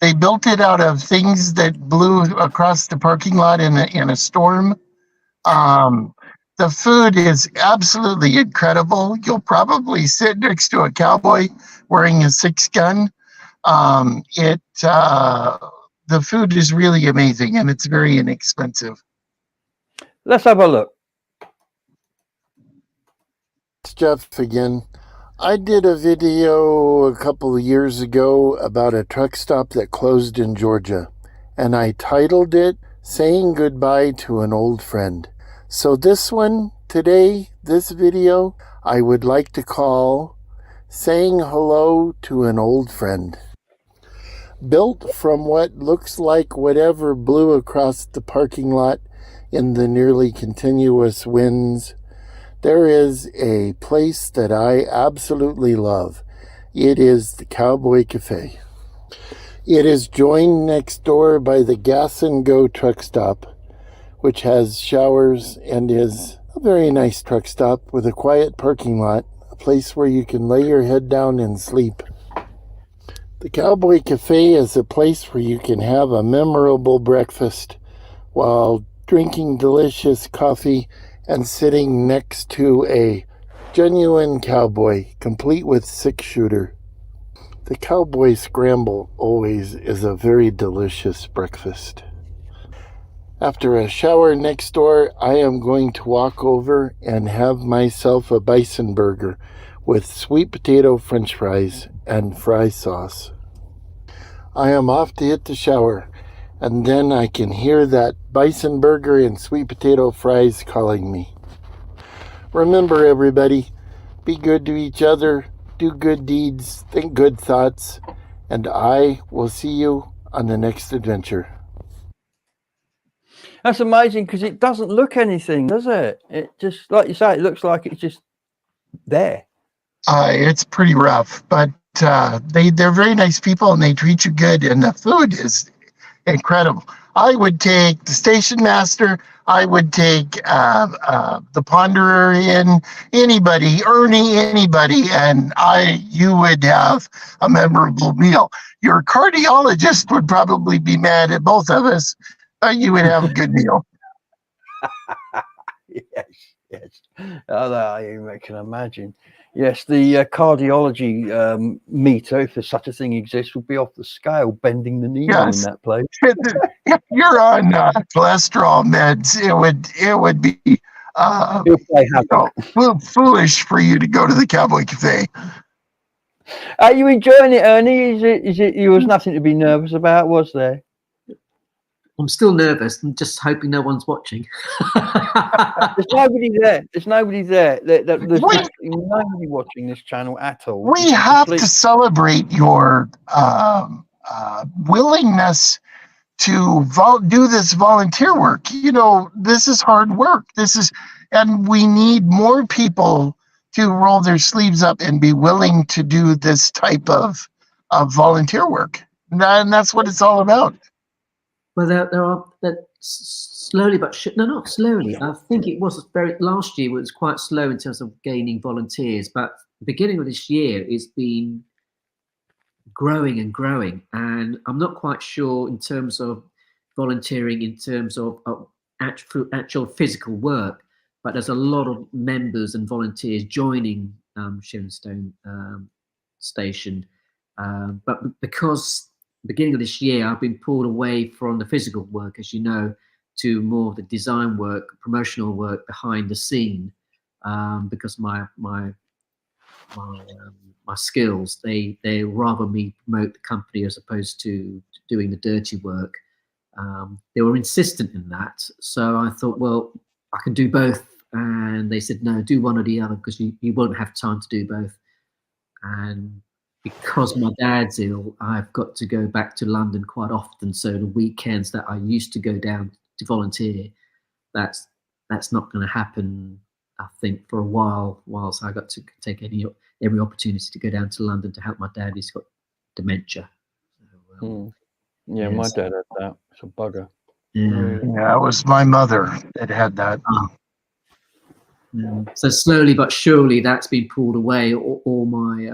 they built it out of things that blew across the parking lot in a storm. The food is absolutely incredible. You'll probably sit next to a cowboy wearing a 6-gun. The food is really amazing and it's very inexpensive. Let's have a look. It's Jeff again. I did a video a couple of years ago about a truck stop that closed in Georgia, and I titled it Saying Goodbye to an Old Friend. So this one, today, this video, I would like to call Saying Hello to an Old Friend. Built from what looks like whatever blew across the parking lot in the nearly continuous winds, there is a place that I absolutely love. It is the Cowboy Cafe. It is joined next door by the Gas and Go truck stop, which has showers and is a very nice truck stop with a quiet parking lot, a place where you can lay your head down and sleep. The Cowboy Cafe is a place where you can have a memorable breakfast while drinking delicious coffee and sitting next to a genuine cowboy, complete with 6-shooter. The Cowboy Scramble always is a very delicious breakfast. After a shower next door, I am going to walk over and have myself a bison burger with sweet potato french fries and fry sauce. I am off to hit the shower, and then I can hear that bison burger and sweet potato fries calling me. Remember, everybody, be good to each other, do good deeds, think good thoughts, and I will see you on the next adventure. That's amazing because it doesn't look anything, does it? It just, like you say, it looks like it's just there. It's pretty rough, but they're very nice people and they treat you good, and the food is incredible. I would take the station master. I would take the ponderer in, anybody, Ernie, anybody, and you would have a memorable meal. Your cardiologist would probably be mad at both of us, but you would have a good meal. Yes. Oh, I can imagine. Yes, the cardiology meter, if there's such a thing exists, would be off the scale, bending the needle in that place. If you're on cholesterol meds, it would be foolish for you to go to the Cowboy Cafe. Are you enjoying it, Ernie? Is it? There was nothing to be nervous about, was there? I'm still nervous. I'm just hoping no one's watching. There's nobody there. There's nobody there. There's Wait. absolutely nobody watching this channel at all. We It's have complete- to celebrate your willingness to do this volunteer work. You know, this is hard work. And we need more people to roll their sleeves up and be willing to do this type of volunteer work. And that's what it's all about. Well, there are that slowly, but no, not slowly. I think it was last year was quite slow in terms of gaining volunteers, but the beginning of this year it's been growing and growing, and I'm not quite sure in terms of volunteering in terms of actual physical work, but there's a lot of members and volunteers joining Shillingstone station, but because beginning of this year I've been pulled away from the physical work, as you know, to more of the design work, promotional work behind the scene, because my skills, they rather me promote the company as opposed to doing the dirty work. They were insistent in that, so I thought, well, I can do both, and they said no, do one or the other because you won't have time to do both. And because my dad's ill, I've got to go back to London quite often, so the weekends that I used to go down to volunteer, that's not going to happen, I think, for a while, whilst I got to take every opportunity to go down to London to help my dad. He's got dementia. So, Yeah, yes. my dad had that. It's a bugger. Yeah, it was my mother that had that. Yeah. So slowly but surely that's been pulled away. All my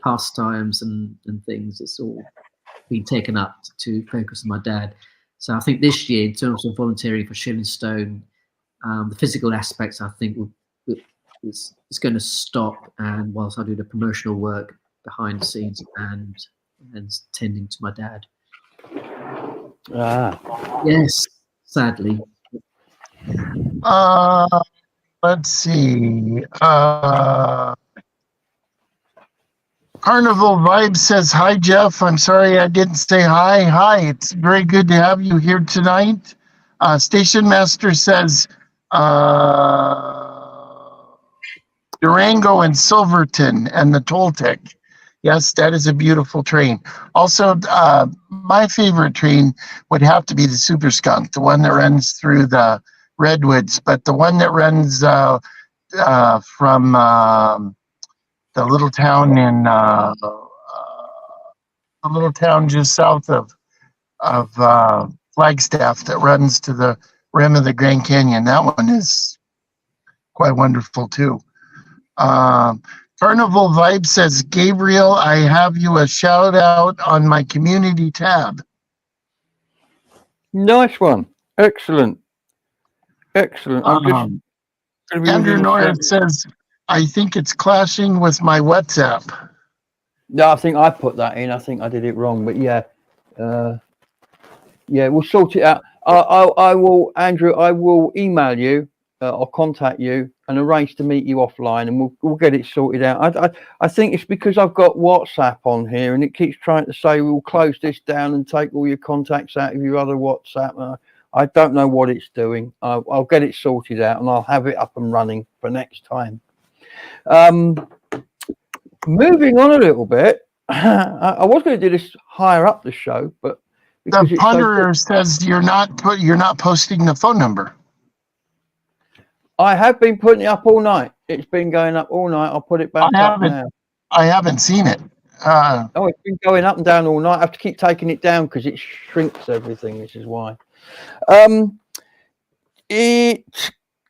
pastimes and things, it's all been taken up to focus on my dad. So I think this year, in terms of volunteering for Shillingstone, the physical aspects, I think, is going to stop. And whilst I do the promotional work behind the scenes and tending to my dad. Yes, sadly. Let's see. Carnival Vibe says, hi, Jeff. I'm sorry I didn't say hi. Hi, it's very good to have you here tonight. Station Master says, Durango and Silverton and the Toltec. Yes, that is a beautiful train. Also, my favorite train would have to be the Super Skunk, the one that runs through the Redwoods, but the one that runs from the little town in the little town just south of Flagstaff that runs to the rim of the Grand Canyon. That one is quite wonderful too. Carnival Vibe says, Gabriel, I have you a shout out on my community tab. Nice one. Excellent. Excellent. Andrew Norris says, I think it's clashing with my WhatsApp. No, I think I put that in. I think I did it wrong, but yeah, we'll sort it out. I will, Andrew. I will email you. I'll contact you and arrange to meet you offline, and we'll get it sorted out. I think it's because I've got WhatsApp on here, and it keeps trying to say we'll close this down and take all your contacts out of your other WhatsApp. I don't know what it's doing. I'll get it sorted out, and I'll have it up and running for next time. Moving on a little bit, I was going to do this higher up the show, but the punter says you're not posting the phone number. I have been putting it up all night. It's been going up all night. I'll put it back up now. I haven't seen it. It's been going up and down all night. I have to keep taking it down because it shrinks everything. This is why. In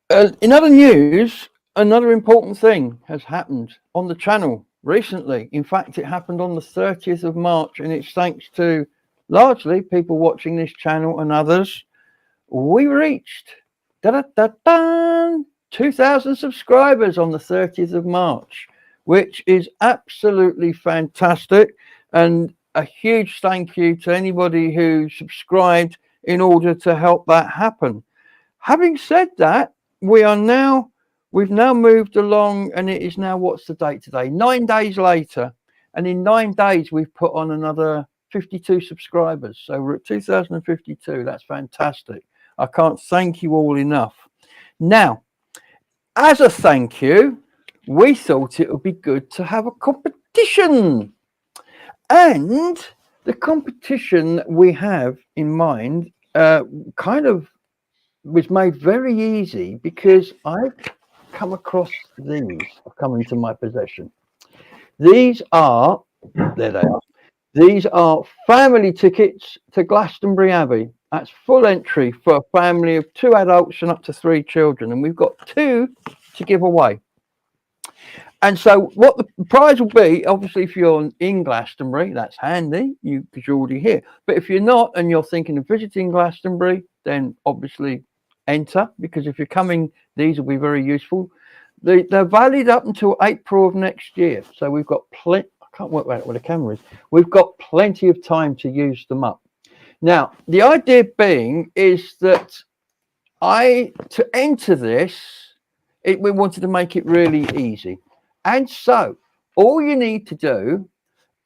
other news, another important thing has happened on the channel recently. In fact, it happened on the 30th of March, and it's thanks to largely people watching this channel and others. We reached 2,000 subscribers on the 30th of March, which is absolutely fantastic. And a huge thank you to anybody who subscribed in order to help that happen. Having said that, we've now moved along, and it is now, what's the date today? 9 days later, And in 9 days, we've put on another 52 subscribers. So we're at 2,052. That's fantastic. I can't thank you all enough. Now, as a thank you, we thought it would be good to have a competition. And the competition we have in mind kind of was made very easy because I've come across these. Have come into my possession. These are, there they are. These are family tickets to Glastonbury Abbey. That's full entry for a family of 2 adults and up to 3 children. And we've got 2 to give away. And so what the prize will be, obviously, if you're in Glastonbury, that's handy, because you're already here. But if you're not and you're thinking of visiting Glastonbury, then obviously enter, because if you're coming, these will be very useful. They're valid up until April of next year. So we've got plenty. I can't work out where the camera is. We've got plenty of time to use them up. Now, the idea being is that to enter this, we wanted to make it really easy. And so all you need to do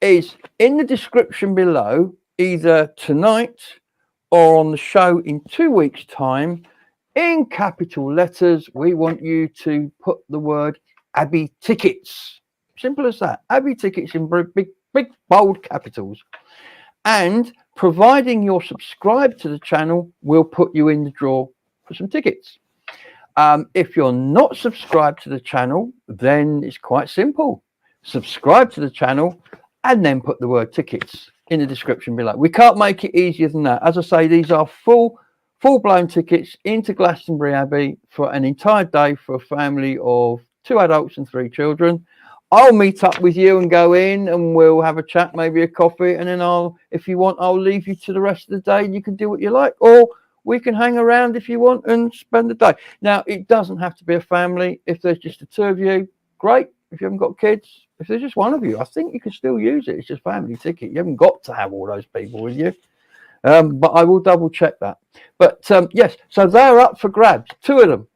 is in the description below, either tonight or on the show in 2 weeks' time, in capital letters, we want you to put the word Abbey Tickets. Simple as that. Abbey Tickets in big, bold capitals. And providing you're subscribed to the channel, we'll put you in the draw for some tickets. If you're not subscribed to the channel, then it's quite simple. Subscribe to the channel and then put the word tickets in the description below. We can't make it easier than that. As I say, these are full-blown tickets into Glastonbury Abbey for an entire day for a family of 2 adults and 3 children. I'll meet up with you and go in and we'll have a chat, maybe a coffee, and then if you want, I'll leave you to the rest of the day and you can do what you like, or we can hang around if you want and spend the day. Now, it doesn't have to be a family. If there's just the 2 of you, great. If you haven't got kids, if there's just 1 of you, I think you can still use it. It's just family ticket. You haven't got to have all those people with you. But I will double check that. But yes, so they're up for grabs, 2 of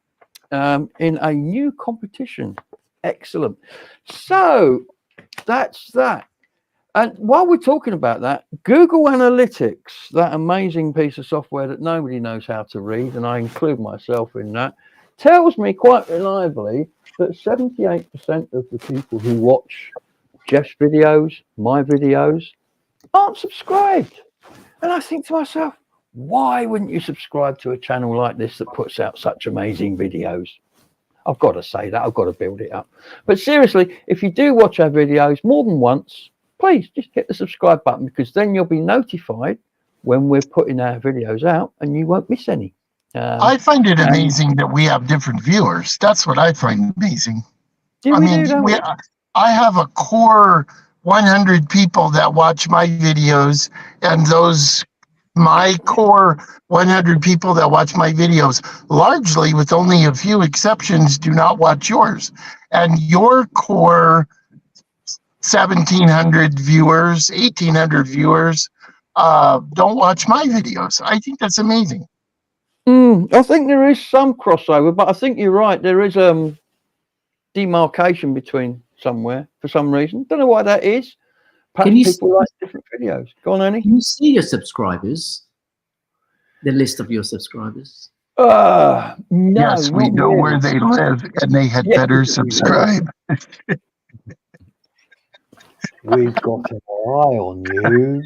them in a new competition. Excellent. So that's that. And while we're talking about that, Google Analytics, that amazing piece of software that nobody knows how to read, and I include myself in that, tells me quite reliably that 78% of the people who watch Jeff's videos, my videos, aren't subscribed. And I think to myself, why wouldn't you subscribe to a channel like this that puts out such amazing videos? I've got to say that. I've got to build it up. But seriously, if you do watch our videos more than once, please just hit the subscribe button, because then you'll be notified when we're putting our videos out and you won't miss any. I find it amazing that we have different viewers. That's what I find amazing. I have a core 100 people that watch my videos, and my core 100 people that watch my videos, largely with only a few exceptions, do not watch yours. And your core 1,700 viewers, 1,800 viewers don't watch my videos. I think that's amazing. I think there is some crossover, but I think you're right. There is demarcation between somewhere for some reason. Don't know why that is. Perhaps people like different videos. Go on, Ernie. Can you see your subscribers? The list of your subscribers? No, yes, we know where they live, and they had better subscribe. We've got an eye on you.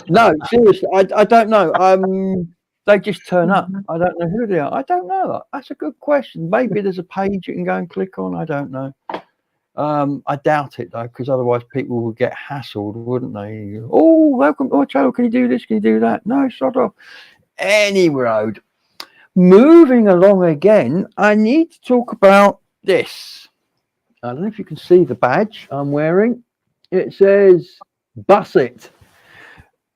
No, seriously, I don't know. They just turn up. I don't know who they are. I don't know. That's a good question. Maybe there's a page you can go and click on. I don't know. I doubt it though, because otherwise people would get hassled, wouldn't they? Oh, welcome to my channel. Can you do this? Can you do that? No, shut off. Any road. Moving along again, I need to talk about this. I don't know if you can see the badge I'm wearing. It says Bus It.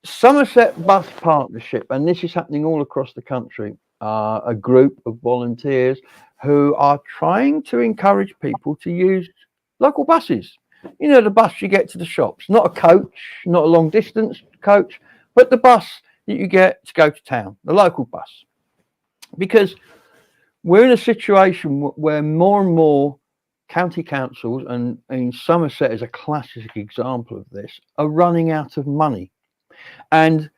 Somerset Bus Partnership, and this is happening all across the country. A group of volunteers who are trying to encourage people to use local buses. You know, the bus you get to the shops, not a coach, not a long distance coach, but the bus that you get to go to town, the local bus. Because we're in a situation where more and more county councils, and in Somerset is a classic example of this, are running out of money. And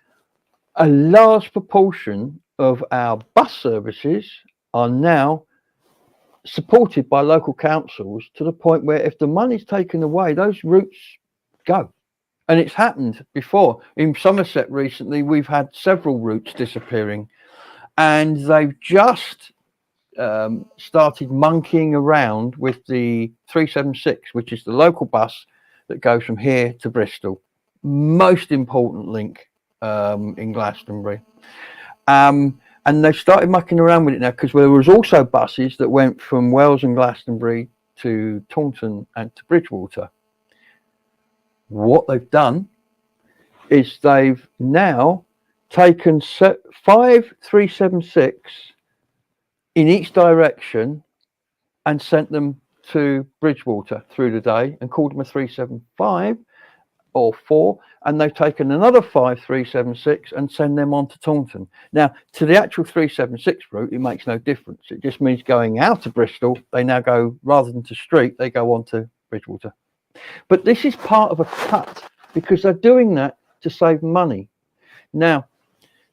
a large proportion of our bus services are now supported by local councils, to the point where if the money's taken away, those routes go. And it's happened before. In Somerset recently, we've had several routes disappearing, and they've just started monkeying around with the 376, which is the local bus that goes from here to Bristol. Most important link in Glastonbury. And they've started mucking around with it now, because there was also buses that went from Wells and Glastonbury to Taunton and to Bridgewater. What they've done is they've now taken 5 376 in each direction and sent them to Bridgewater through the day and called them a 375 or 4, and they've taken another 5 376 and send them on to Taunton. Now, to the actual 376 route, it makes no difference. It just means going out of Bristol, they now go, rather than to Street, they go on to Bridgewater. But this is part of a cut, because they're doing that to save money. Now,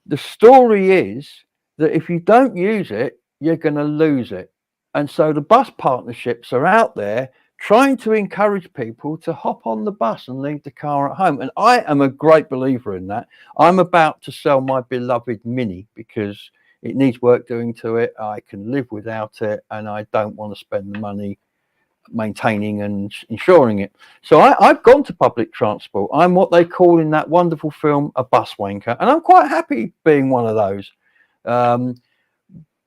the story is that if you don't use it, you're going to lose it. And so the bus partnerships are out there trying to encourage people to hop on the bus and leave the car at home. And I am a great believer in that. I'm about to sell my beloved Mini because it needs work doing to it. I can live without it, and I don't want to spend the money maintaining and insuring it. So I've gone to public transport. I'm what they call in that wonderful film a bus wanker, and I'm quite happy being one of those.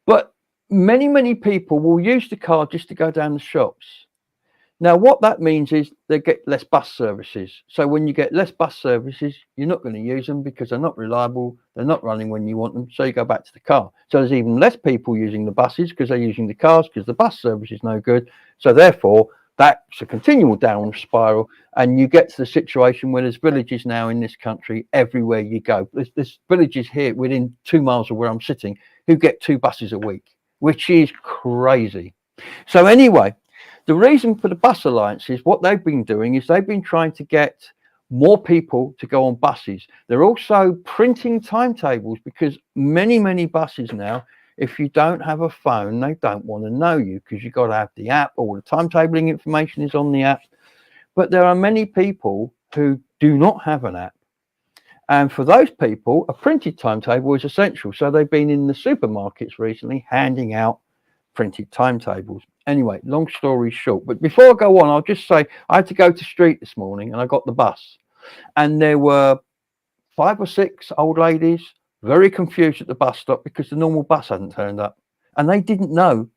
But many people will use the car just to go down the shops. Now, what that means is they get less bus services. So when you get less bus services, you're not going to use them because they're not reliable. They're not running when you want them. So you go back to the car. So there's even less people using the buses because they're using the cars because the bus service is no good. So therefore, that's a continual downward spiral. And you get to the situation where there's villages now in this country everywhere you go. There's villages here within 2 miles of where I'm sitting who get 2 buses a week, which is crazy. So anyway, the reason for the bus alliance is what they've been doing is they've been trying to get more people to go on buses. They're also printing timetables because many buses now, if you don't have a phone, they don't want to know you because you've got to have the app. All the timetabling information is on the app. But there are many people who do not have an app. And for those people, a printed timetable is essential. So they've been in the supermarkets recently handing out printed timetables. Anyway, long story short, but before I go on, I'll just say I had to go to Street this morning and I got the bus, and there were 5 or 6 old ladies very confused at the bus stop because the normal bus hadn't turned up, and they didn't know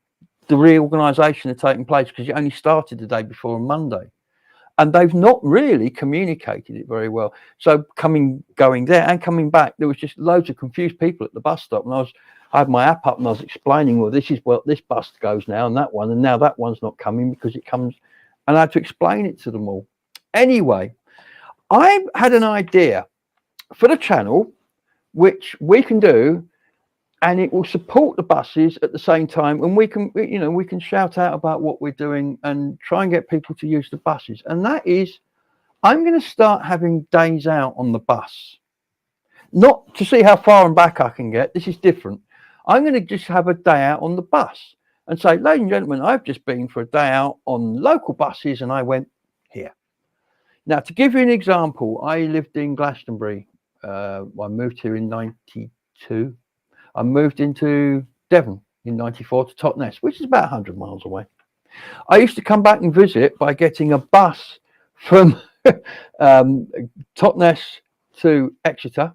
the reorganisation had taken place because it only started the day before on Monday, and they've not really communicated it very well. So going there and coming back, there was just loads of confused people at the bus stop, and I had my app up and I was explaining, well, this is what this bus goes now, and now that one's not coming because it comes, and I had to explain it to them all. Anyway, I had an idea for the channel, which we can do, and it will support the buses at the same time, and we can shout out about what we're doing and try and get people to use the buses. And that is, I'm going to start having days out on the bus, not to see how far and back I can get. This is different. I'm going to just have a day out on the bus and say, ladies and gentlemen, I've just been for a day out on local buses and I went here. Now, to give you an example, I lived in Glastonbury. I moved here in 92. I moved into Devon in 94 to Totnes, which is about 100 miles away. I used to come back and visit by getting a bus from Totnes to Exeter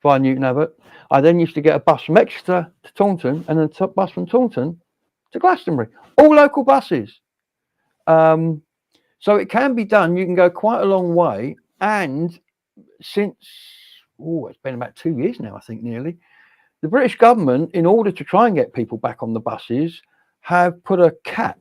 via Newton Abbot. I then used to get a bus from Exeter to Taunton, and then a bus from Taunton to Glastonbury. All local buses. So it can be done. You can go quite a long way. And since, it's been about 2 years now, I think nearly, the British government, in order to try and get people back on the buses, have put a cap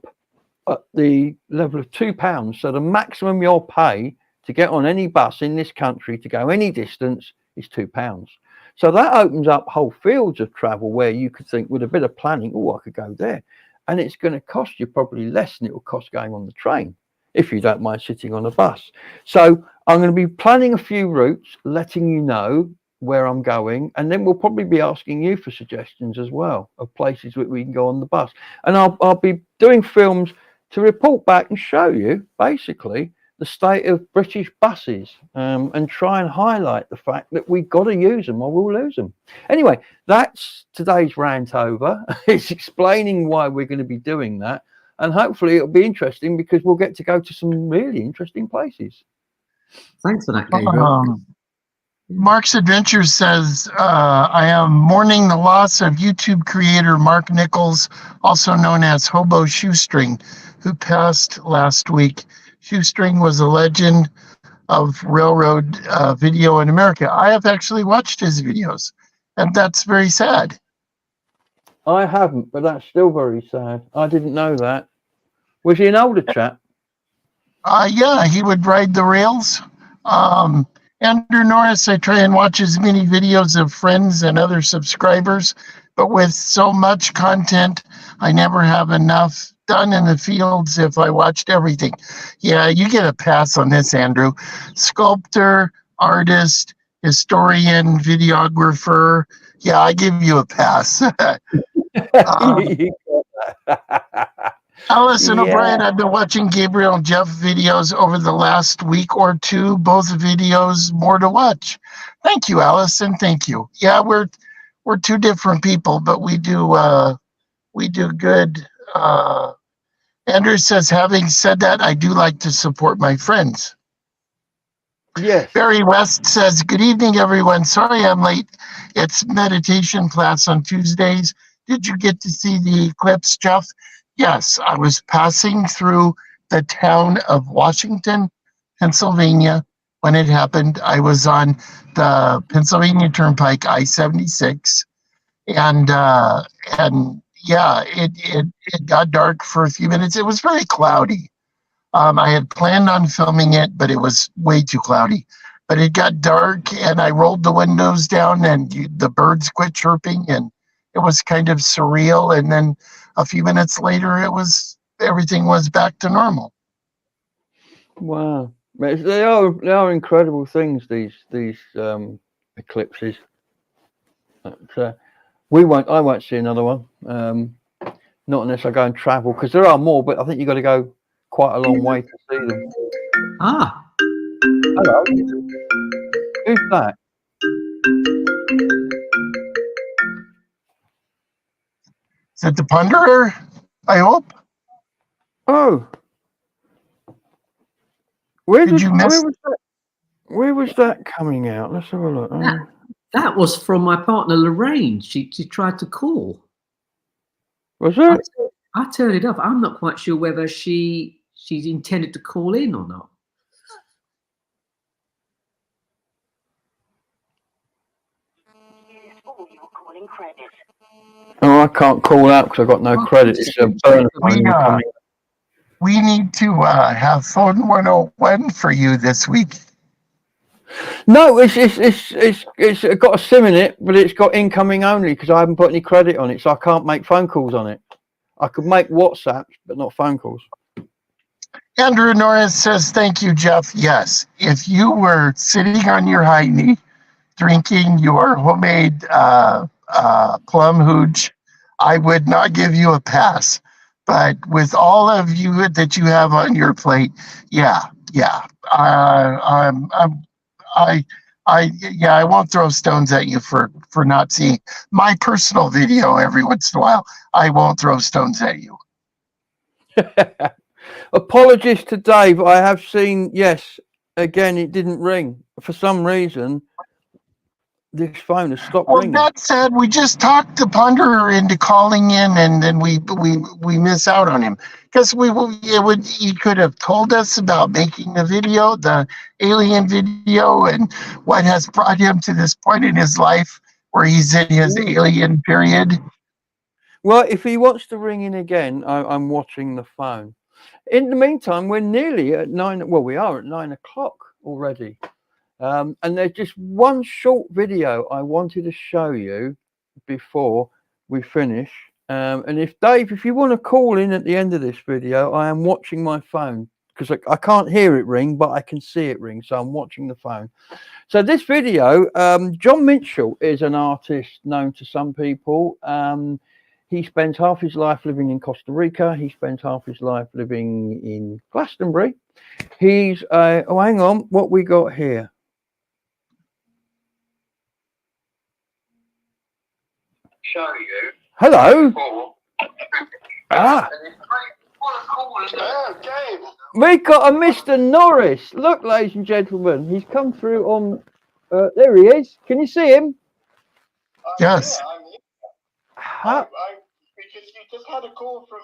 at the level of £2. So the maximum you'll pay to get on any bus in this country to go any distance is £2. So that opens up whole fields of travel where you could think, with a bit of planning, I could go there. and it's going to cost you probably less than it will cost going on the train, if you don't mind sitting on a bus. So I'm going to be planning a few routes, letting you know where I'm going, and then we'll probably be asking you for suggestions as well of places that we can go on the bus. And I'll be doing films to report back and show you basically the state of British buses, and try and highlight the fact that we've got to use them or we'll lose them. Anyway, that's today's rant over. It's explaining why we're going to be doing that, and hopefully it'll be interesting because we'll get to go to some really interesting places. Thanks for that, Gabriel. Mark's Adventures says, I am mourning the loss of YouTube creator Mark Nichols, also known as Hobo Shoestring, who passed last week. Shoestring was a legend of railroad video in America. I have actually watched his videos, and that's very sad. I haven't, but that's still very sad. I didn't know that. Was he an older chap? Yeah, he would ride the rails. Andrew Norris, I try and watch as many videos of friends and other subscribers, but with so much content, I never have enough done in the fields if I watched everything. Yeah, you get a pass on this, Andrew. Sculptor, artist, historian, videographer. Yeah, I give you a pass. Allison O'Brien, I've been watching Gabriel and Jeff videos over the last week or two. Both videos, more to watch. Thank you, Allison. Thank you. Yeah, we're two different people, but we do good. Andrew says, having said that, I do like to support my friends. Yes. Barry West says, good evening, everyone. Sorry I'm late. It's meditation class on Tuesdays. Did you get to see the eclipse, Jeff? Yes, I was passing through the town of Washington, Pennsylvania, when it happened. I was on the Pennsylvania Turnpike, I-76, and yeah, it got dark for a few minutes. It was very cloudy. I had planned on filming it, but it was way too cloudy. But it got dark, and I rolled the windows down, and the birds quit chirping, and it was kind of surreal. And then a few minutes later, everything was back to normal. Wow, they are incredible things. These eclipses. But, I won't see another one. Not unless I go and travel, because there are more. But I think you've got to go quite a long way to see them. Ah, hello. Who's that? Is it the Ponderer? I hope. Oh, where Did you miss? Where was that coming out? Let's have a look. that was from my partner Lorraine. She tried to call. Was it? I turned it off. I'm not quite sure whether she's intended to call in or not. Oh, I can't call out because I've got no credit. It's a burner phone. We need to have phone 101 for you this week. No, it's got a SIM in it, but it's got incoming only because I haven't put any credit on it, so I can't make phone calls on it. I could make WhatsApps, but not phone calls. Andrew Norris says, thank you, Jeff. Yes, if you were sitting on your high knee, drinking your homemade plum hooch, I would not give you a pass. But with all of you that you have on your plate, I won't throw stones at you for not seeing my personal video every once in a while. I won't throw stones at you. Apologies to Dave. I have seen, yes, again, it didn't ring. For some reason, this phone has stopped ringing. That said, we just talked the Ponderer into calling in, and then we miss out on him because he could have told us about making the video, the alien video, and what has brought him to this point in his life where he's in his alien period. Well, if he wants to ring in again, I'm watching the phone. In the meantime, we're nearly at 9. Well, we are at 9 o'clock already. And there's just one short video I wanted to show you before we finish. And if Dave, if you want to call in at the end of this video, I am watching my phone because I can't hear it ring, but I can see it ring. So I'm watching the phone. So this video, John Mitchell is an artist known to some people. He spends half his life living in Costa Rica. He spends half his life living in Glastonbury. He's, oh, hang on, what we got here? Show you. Hello. Ah. Oh, Gabe. We got a Mr. Norris. Look, ladies and gentlemen, he's come through on. There he is. Can you see him? Yes. I'm here. How? Because you just had a call from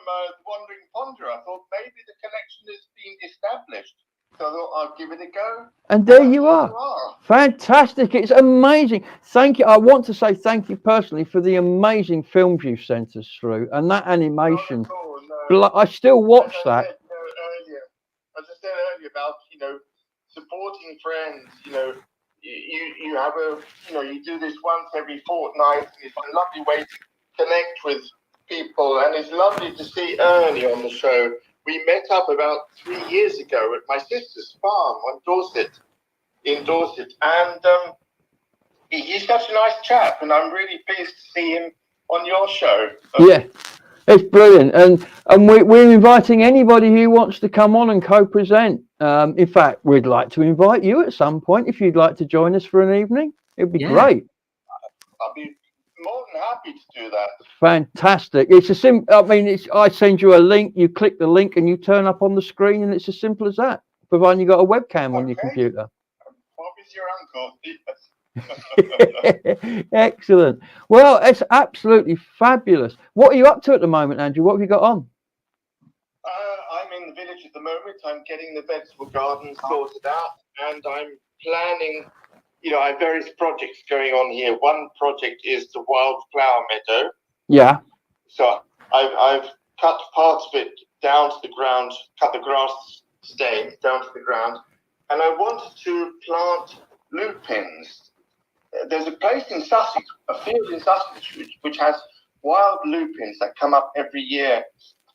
Wandering Ponderer. I thought maybe the connection has been established. So I thought I'll give it a go. And there you are. Fantastic. It's amazing. Thank you. I want to say thank you personally for the amazing films you've sent us through and that animation. I still watch that. As I said earlier about, supporting friends, you have you do this once every fortnight. And it's a lovely way to connect with people. And it's lovely to see Ernie on the show. We met up about 3 years ago at my sister's farm in Dorset, and he's such a nice chap, and I'm really pleased to see him on your show. Yeah, it's brilliant, and we're inviting anybody who wants to come on and co-present. In fact, we'd like to invite you at some point if you'd like to join us for an evening. It'd be great. I'll be more than happy to do that. Fantastic. It's I send you a link, you click the link and you turn up on the screen, and it's as simple as that, providing you've got a webcam on your computer. Bob is your uncle. Excellent. Well, it's absolutely fabulous. What are you up to at the moment, Andrew? What have you got on? I'm in the village at the moment. I'm getting the vegetable garden sorted out, and I'm planning. I have various projects going on here. One project is the wildflower meadow. Yeah. So I've cut parts of it down to the ground, cut the grass stains down to the ground, and I wanted to plant lupins. There's a place in Sussex, a field in Sussex, which has wild lupins that come up every year.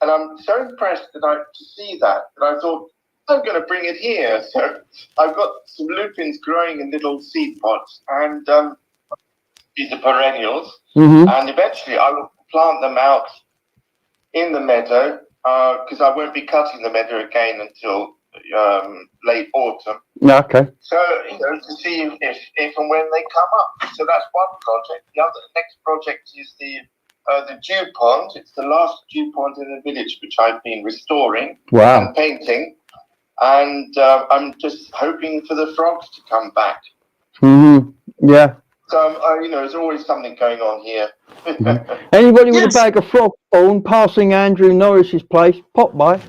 And I'm so impressed to see that I thought, I'm going to bring it here. So I've got some lupins growing in little seed pots, and these are perennials. Mm-hmm. And eventually I will plant them out in the meadow because I won't be cutting the meadow again until late autumn. Okay. So, to see if and when they come up. So that's one project. The next project is the dew pond. It's the last dew pond in the village, which I've been restoring and painting. And I'm just hoping for the frogs to come back. Mm-hmm. Yeah. So, there's always something going on here. Mm-hmm. Anybody with a bag of frog spawn passing Andrew Norris's place, pop by.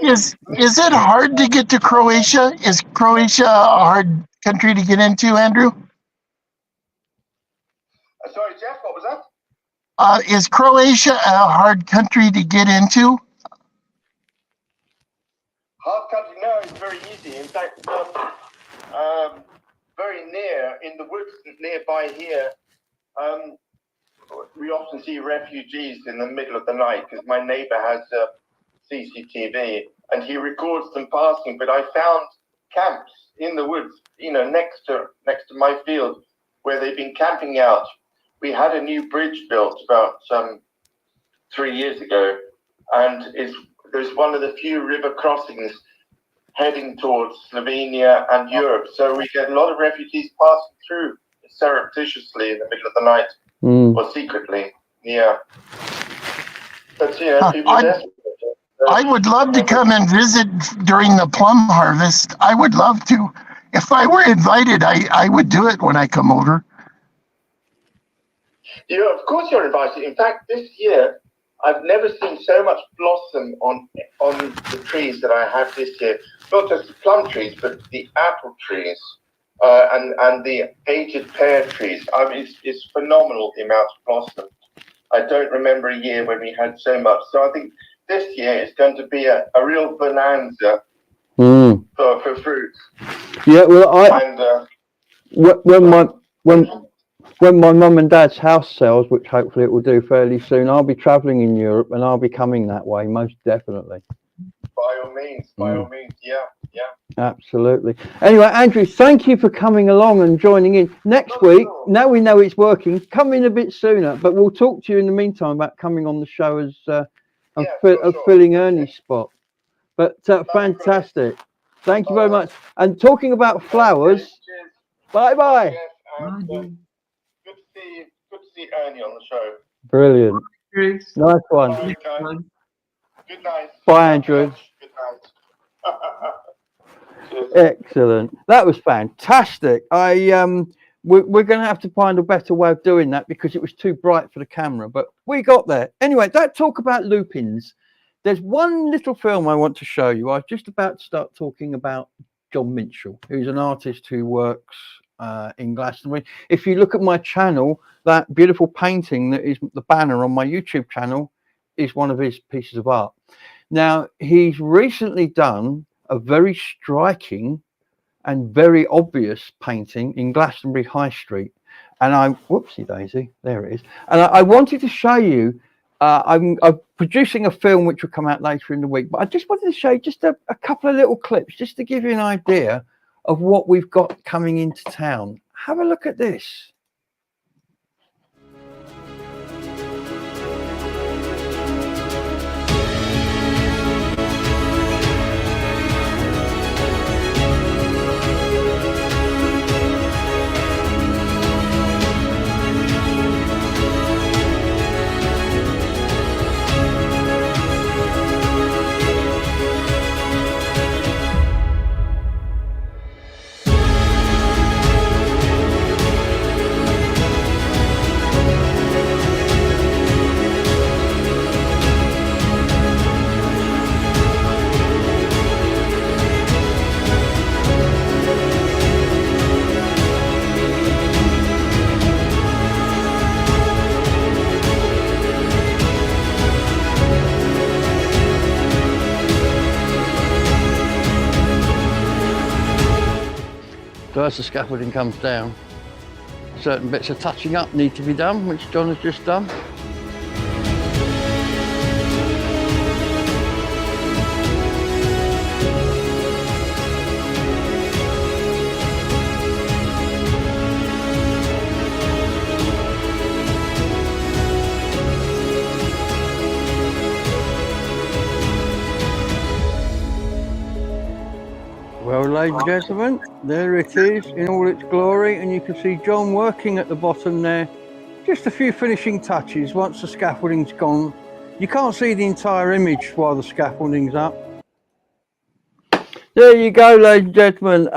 Is it hard to get to Croatia? Is Croatia a hard country to get into, Andrew? Sorry, Jeff, what was that? Is Croatia a hard country to get into? Hard country? No, it's very easy. In fact, very near, in the woods nearby here, we often see refugees in the middle of the night because my neighbor has CCTV and he records them passing. But I found camps in the woods, next to my field where they've been camping out. We had a new bridge built about 3 years ago, and there's one of the few river crossings heading towards Slovenia and Europe. So we get a lot of refugees passing through surreptitiously in the middle of the night or secretly. Yeah. But, people are desperate. I would love to come and visit during the plum harvest. I would love to. If I were invited, I would do it when I come over. Of course you're invited. In fact, this year, I've never seen so much blossom on the trees that I have this year. Not just the plum trees, but the apple trees and the aged pear trees. I mean, it's phenomenal, the amount of blossom. I don't remember a year when we had so much. So I think this year is going to be a real bonanza for fruits. Yeah, well, when my mum and dad's house sells, which hopefully it will do fairly soon, I'll be travelling in Europe and I'll be coming that way, most definitely. By all means, yeah. Absolutely. Anyway, Andrew, thank you for coming along and joining in. Next week, now we know it's working, come in a bit sooner, but we'll talk to you in the meantime about coming on the show as filling Ernie's spot. But fantastic. Thank you very much. And talking about flowers, bye-bye. And, good to see Ernie on the show. Brilliant. Nice one. All right, guys. Good night. Bye, Andrew. Good night. Cheers. Excellent. That was fantastic. We're going to have to find a better way of doing that because it was too bright for the camera, but we got there. Anyway, that talk about lupins. There's one little film I want to show you. I was just about to start talking about John Minchell, who's an artist who works in Glastonbury. If you look at my channel, that beautiful painting that is the banner on my YouTube channel is one of his pieces of art. Now, he's recently done a very striking and very obvious painting in Glastonbury High Street. And whoopsie daisy, there it is. And I wanted to show you, I'm producing a film which will come out later in the week, but I just wanted to show you just a couple of little clips just to give you an idea of what we've got coming into town. Have a look at this. So as the scaffolding comes down, certain bits of touching up need to be done, which John has just done. Well, ladies and gentlemen, there it is in all its glory, and you can see John working at the bottom there. Just a few finishing touches. Once the scaffolding's gone, you can't see the entire image while the scaffolding's up. There you go, ladies and gentlemen.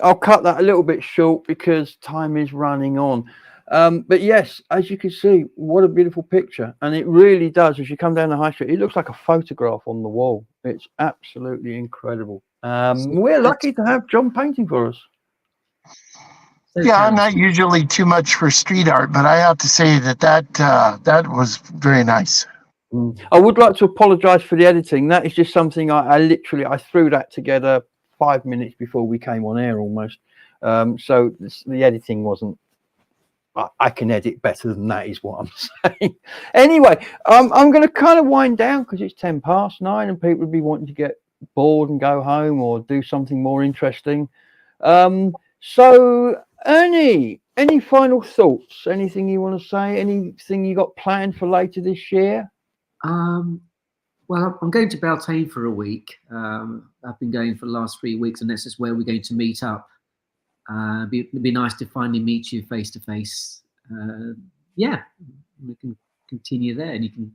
I'll cut that a little bit short because time is running on. But yes, as you can see, what a beautiful picture. And it really does, as you come down the high street, it looks like a photograph on the wall. It's absolutely incredible. We're lucky to have John painting for us. Yeah, I'm not usually too much for street art, but I have to say that was very nice. I would like to apologise for the editing. That is just something I literally threw that together 5 minutes before we came on air almost. So the editing wasn't. I can edit better than that, is what I'm saying. Anyway, I'm going to kind of wind down because it's 9:10 and people would be wanting to get bored and go home or do something more interesting. So Ernie, any final thoughts? Anything you want to say? Anything you got planned for later this year? Well, I'm going to Beltane for a week. I've been going for the last 3 weeks, and this is where we're going to meet up. It'd be nice to finally meet you face to face. Yeah, we can continue there, and you can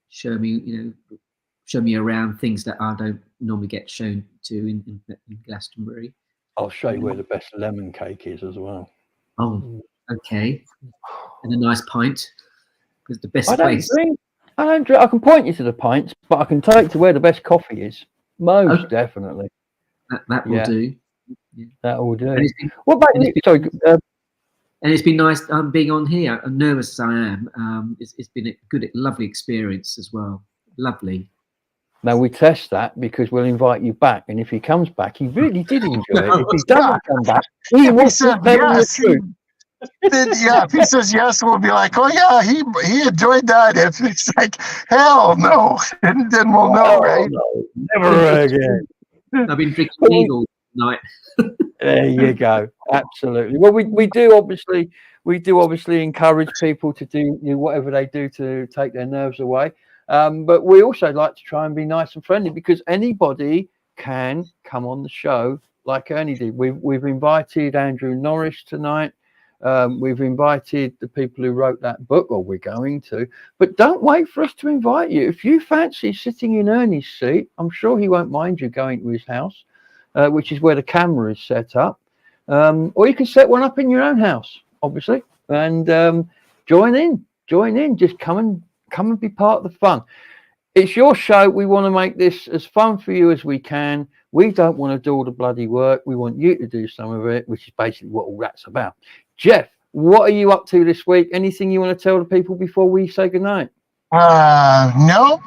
show me around things that I don't normally get shown to in Glastonbury. I'll show you where the best lemon cake is as well. Oh, okay. And a nice pint, because the best I place. I don't drink. I can point you to the pints, but I can take you to where the best coffee is. Most definitely. That will do. Yeah. That will do. And What about you? Sorry. And it's been nice being on here. I'm nervous as I am. It's been a good, lovely experience as well. Lovely. Now we test that because we'll invite you back, and if he comes back, he really did enjoy it. If he doesn't come back, he wants to tell you the truth. then, yeah, if he says yes, we'll be like, oh yeah, he enjoyed that. If it's like, hell no, then we'll know, Oh, right? no, never again. I've been drinking Well, Eagle tonight. There you go. Absolutely. Well, we do obviously encourage people to do whatever they do to take their nerves away. But we also like to try and be nice and friendly, because anybody can come on the show like Ernie did. We've invited Andrew Norris tonight. We've invited the people who wrote that book, or we're going to. But don't wait for us to invite you. If you fancy sitting in Ernie's seat, I'm sure he won't mind you going to his house, which is where the camera is set up. Or you can set one up in your own house, obviously, and join in. Just come and be part of the fun. It's your show. We want to make this as fun for you as we can. We don't want to do all the bloody work. We want you to do some of it, which is basically what all that's about. Jeff, what are you up to this week? Anything you want to tell the people before we say goodnight? No,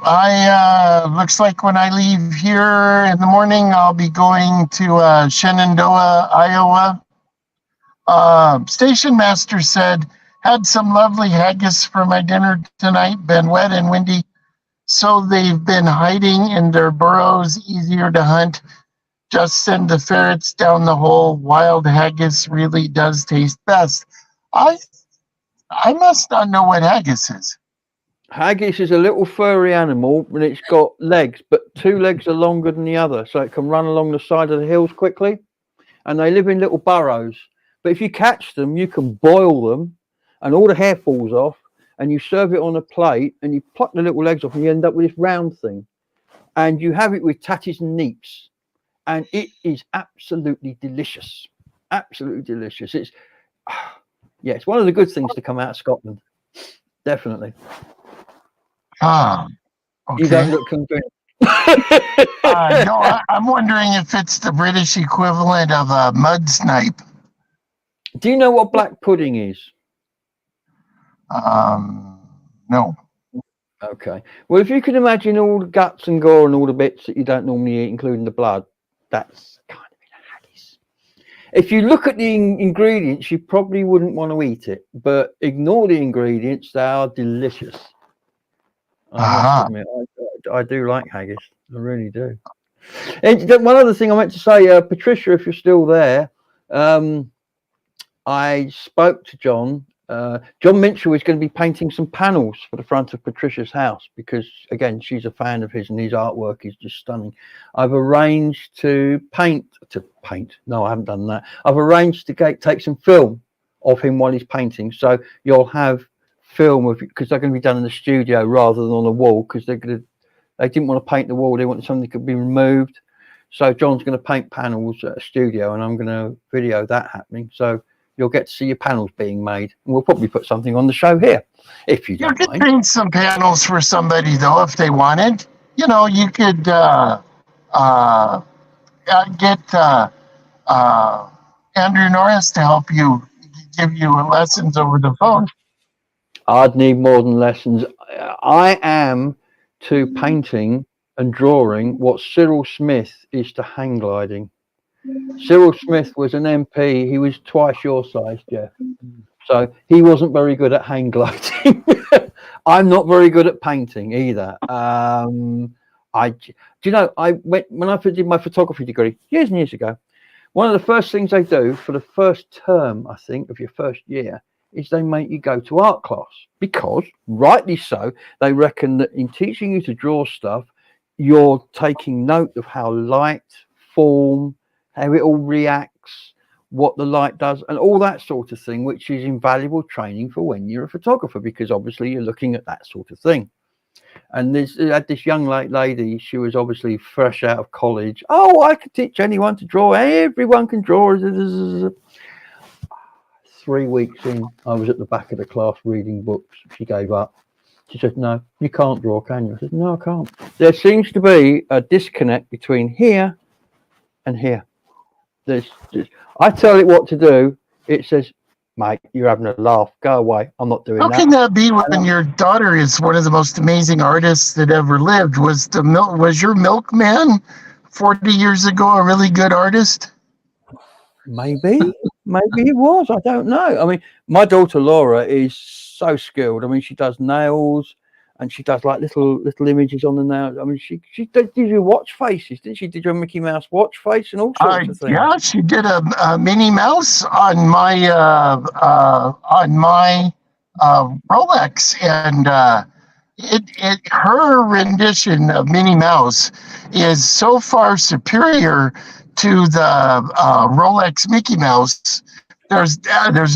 looks like when I leave here in the morning, I'll be going to Shenandoah, Iowa. Station master said, had some lovely haggis for my dinner tonight, been wet and windy, so they've been hiding in their burrows, easier to hunt. Just send the ferrets down the hole. Wild haggis really does taste best. I must not know what haggis is. Haggis is a little furry animal, and it's got legs, but two legs are longer than the other, so it can run along the side of the hills quickly. And they live in little burrows. But if you catch them, you can boil them, and all the hair falls off, and you serve it on a plate, and you pluck the little legs off, and you end up with this round thing. And you have it with tatties and neeps. And it is absolutely delicious. Absolutely delicious. It's it's one of the good things to come out of Scotland. Definitely. Ah, okay. You don't look convinced. No, I'm wondering if it's the British equivalent of a mud snipe. Do you know what black pudding is? No. Okay. Well, if you can imagine all the guts and gore and all the bits that you don't normally eat, including the blood, that's kind of in a haggis. If you look at the ingredients, you probably wouldn't want to eat it, but ignore the ingredients. They are delicious. I must admit, I do like haggis. I really do. And one other thing I meant to say, Patricia, if you're still there, I spoke to John. John Mitchell is going to be painting some panels for the front of Patricia's house because, again, she's a fan of his and his artwork is just stunning. I've arranged to paint. No, I haven't done that. I've arranged to take some film of him while he's painting. So you'll have film of it because they're going to be done in the studio rather than on a wall because they didn't want to paint the wall. They wanted something that could be removed. So John's going to paint panels at a studio and I'm going to video that happening. So you'll get to see your panels being made. And we'll probably put something on the show here, if you don't You could mind. paint some panels for somebody, though, if they wanted. You know, you could get Andrew Norris to help you, give you lessons over the phone. I'd need more than lessons. I am to painting and drawing what Cyril Smith is to hang gliding. Cyril Smith was an MP. He was twice your size, Jeff. So he wasn't very good at hang gliding. I'm not very good at painting either. When I did my photography degree years and years ago, one of the first things they do for the first term, I think, of your first year is they make you go to art class because, rightly so, they reckon that in teaching you to draw stuff, you're taking note of how light, form, how it all reacts, what the light does, and all that sort of thing, which is invaluable training for when you're a photographer, because obviously you're looking at that sort of thing. And this young lady, she was obviously fresh out of college. Oh, I could teach anyone to draw. Everyone can draw. 3 weeks in, I was at the back of the class reading books. She gave up. She said, no, you can't draw, can you? I said, no, I can't. There seems to be a disconnect between here and here. I tell it what to do. It says, mate, you're having a laugh. Go away. I'm not doing that. How can that be when your daughter is one of the most amazing artists that ever lived? Was your milkman 40 years ago a really good artist? Maybe it was. I don't know. I mean, my daughter Laura is so skilled. I mean, she does nails and she does like little images on the nails. I mean, she did you watch faces, didn't she? Did your Mickey Mouse watch face and all sorts of things? Yeah, she did a Minnie Mouse on my Rolex, and her rendition of Minnie Mouse is so far superior to the Rolex Mickey Mouse. There's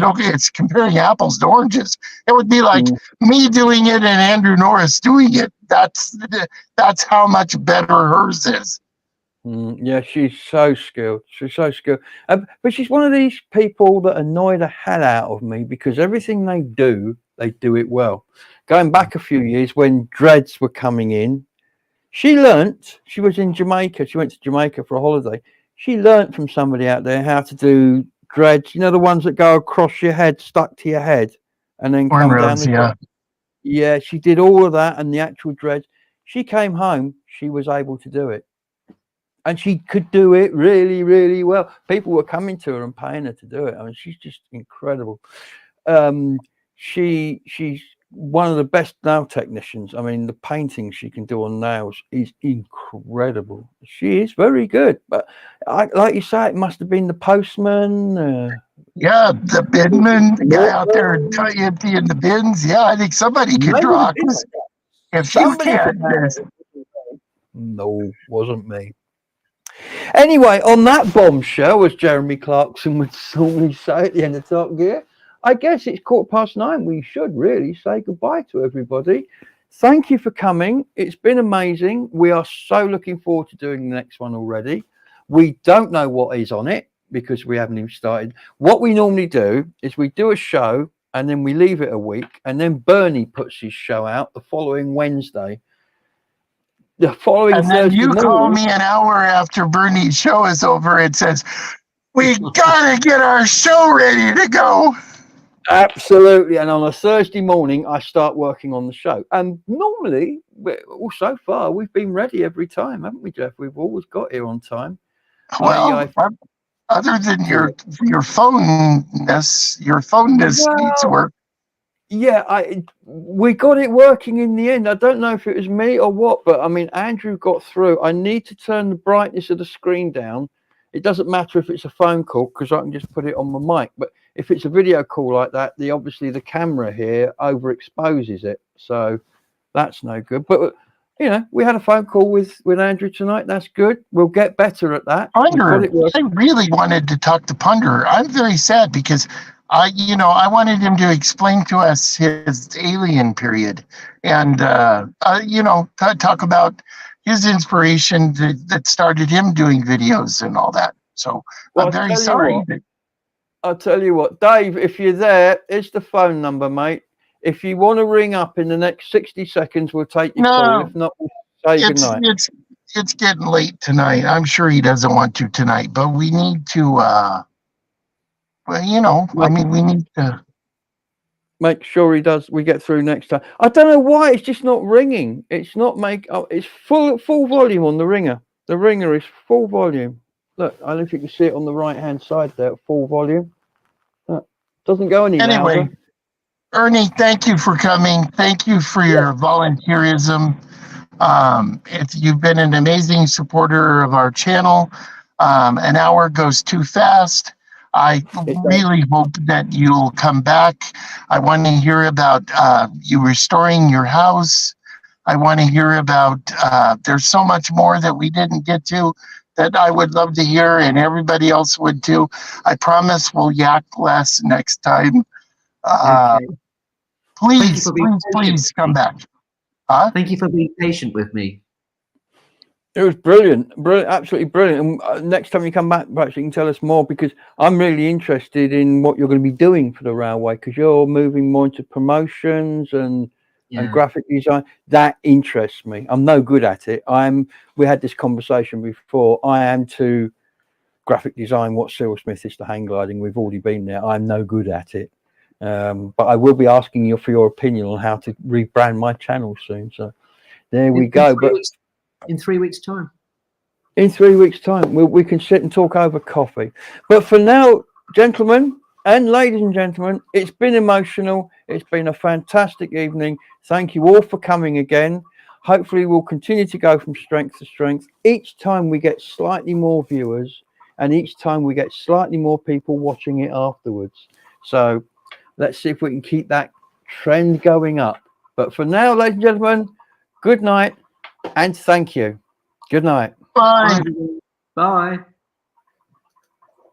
no, it's comparing apples to oranges. It would be like me doing it and Andrew Norris doing it. That's how much better hers is. Yeah, she's so skilled. She's so skilled. But she's one of these people that annoy the hell out of me because everything they do it well. Going back a few years when dreads were coming in, she was in Jamaica. She went to Jamaica for a holiday. She learnt from somebody out there how to do dreads. You know, the ones that go across your head, stuck to your head, and then come down the yeah. Yeah, she did all of that and the actual dreads. She came home, she was able to do it. And she could do it really, really well. People were coming to her and paying her to do it. I mean, she's just incredible. She's one of the best nail technicians. I mean, the painting she can do on nails is incredible. She is very good. But like you say, it must have been the postman. Yeah, the binman, the guy out there emptying the bins. Yeah, I think somebody could draw. If somebody can. No, wasn't me. Anyway, on that bombshell, as Jeremy Clarkson would normally say at the end of Top Gear, I guess it's 9:15. We should really say goodbye to everybody. Thank you for coming. It's been amazing. We are so looking forward to doing the next one already. We don't know what is on it because we haven't even started. What we normally do is we do a show and then we leave it a week, and then Bernie puts his show out the following Wednesday. The following and then Thursday you morning, call me an hour after Bernie's show is over and says, we gotta get our show ready to go. Absolutely. And on a Thursday morning, I start working on the show. And normally, so far, we've been ready every time, haven't we, Jeff? We've always got here on time. Well, other than your phoneness needs work. Yeah, we got it working in the end. I don't know if it was me or what, but I mean, Andrew got through. I need to turn the brightness of the screen down. It doesn't matter if it's a phone call because I can just put it on my mic. But if it's a video call like that, obviously the camera here overexposes it. So that's no good. But, you know, we had a phone call with Andrew tonight. That's good. We'll get better at that. Punder, I really wanted to talk to Punder. I'm very sad because I wanted him to explain to us his alien period and, talk about his inspiration that started him doing videos and all that. So I'm very sorry. I'll tell you what, Dave, if you're there, it's the phone number, mate. If you want to ring up in the next 60 seconds, we'll take your call. If not, we'll say goodnight. It's getting late tonight. I'm sure he doesn't want to tonight, but we need to, we need to make sure he does. We get through next time. I don't know why it's just not ringing. It's not it's full volume on the ringer. The ringer is full volume. Look, I don't know if you can see it on the right hand side there, full volume. Doesn't go any louder. Ernie, thank you for coming. Thank you for your volunteerism. You've been an amazing supporter of our channel. An hour goes too fast. I really hope that you'll come back. I want to hear about you restoring your house. I want to hear about, there's so much more that we didn't get to that I would love to hear, and everybody else would too. I promise we'll yak less next time. Please come back. Thank you for being patient with me. It was brilliant, absolutely brilliant. And next time you come back, perhaps you can tell us more, because I'm really interested in what you're going to be doing for the railway, because you're moving more into promotions and graphic design. That interests me. I'm no good at it. We had this conversation before. I am to graphic design what Silversmith is to hang gliding. We've already been there. I'm no good at it. But I will be asking you for your opinion on how to rebrand my channel soon. So there we go. But in 3 weeks' time. In 3 weeks' time, we can sit and talk over coffee. But for now, gentlemen and ladies and gentlemen, it's been emotional. It's been a fantastic evening. Thank you all for coming again. Hopefully, we'll continue to go from strength to strength. Each time we get slightly more viewers, and each time we get slightly more people watching it afterwards. So let's see if we can keep that trend going up. But for now, ladies and gentlemen, good night and thank you. Good night. Bye. Bye.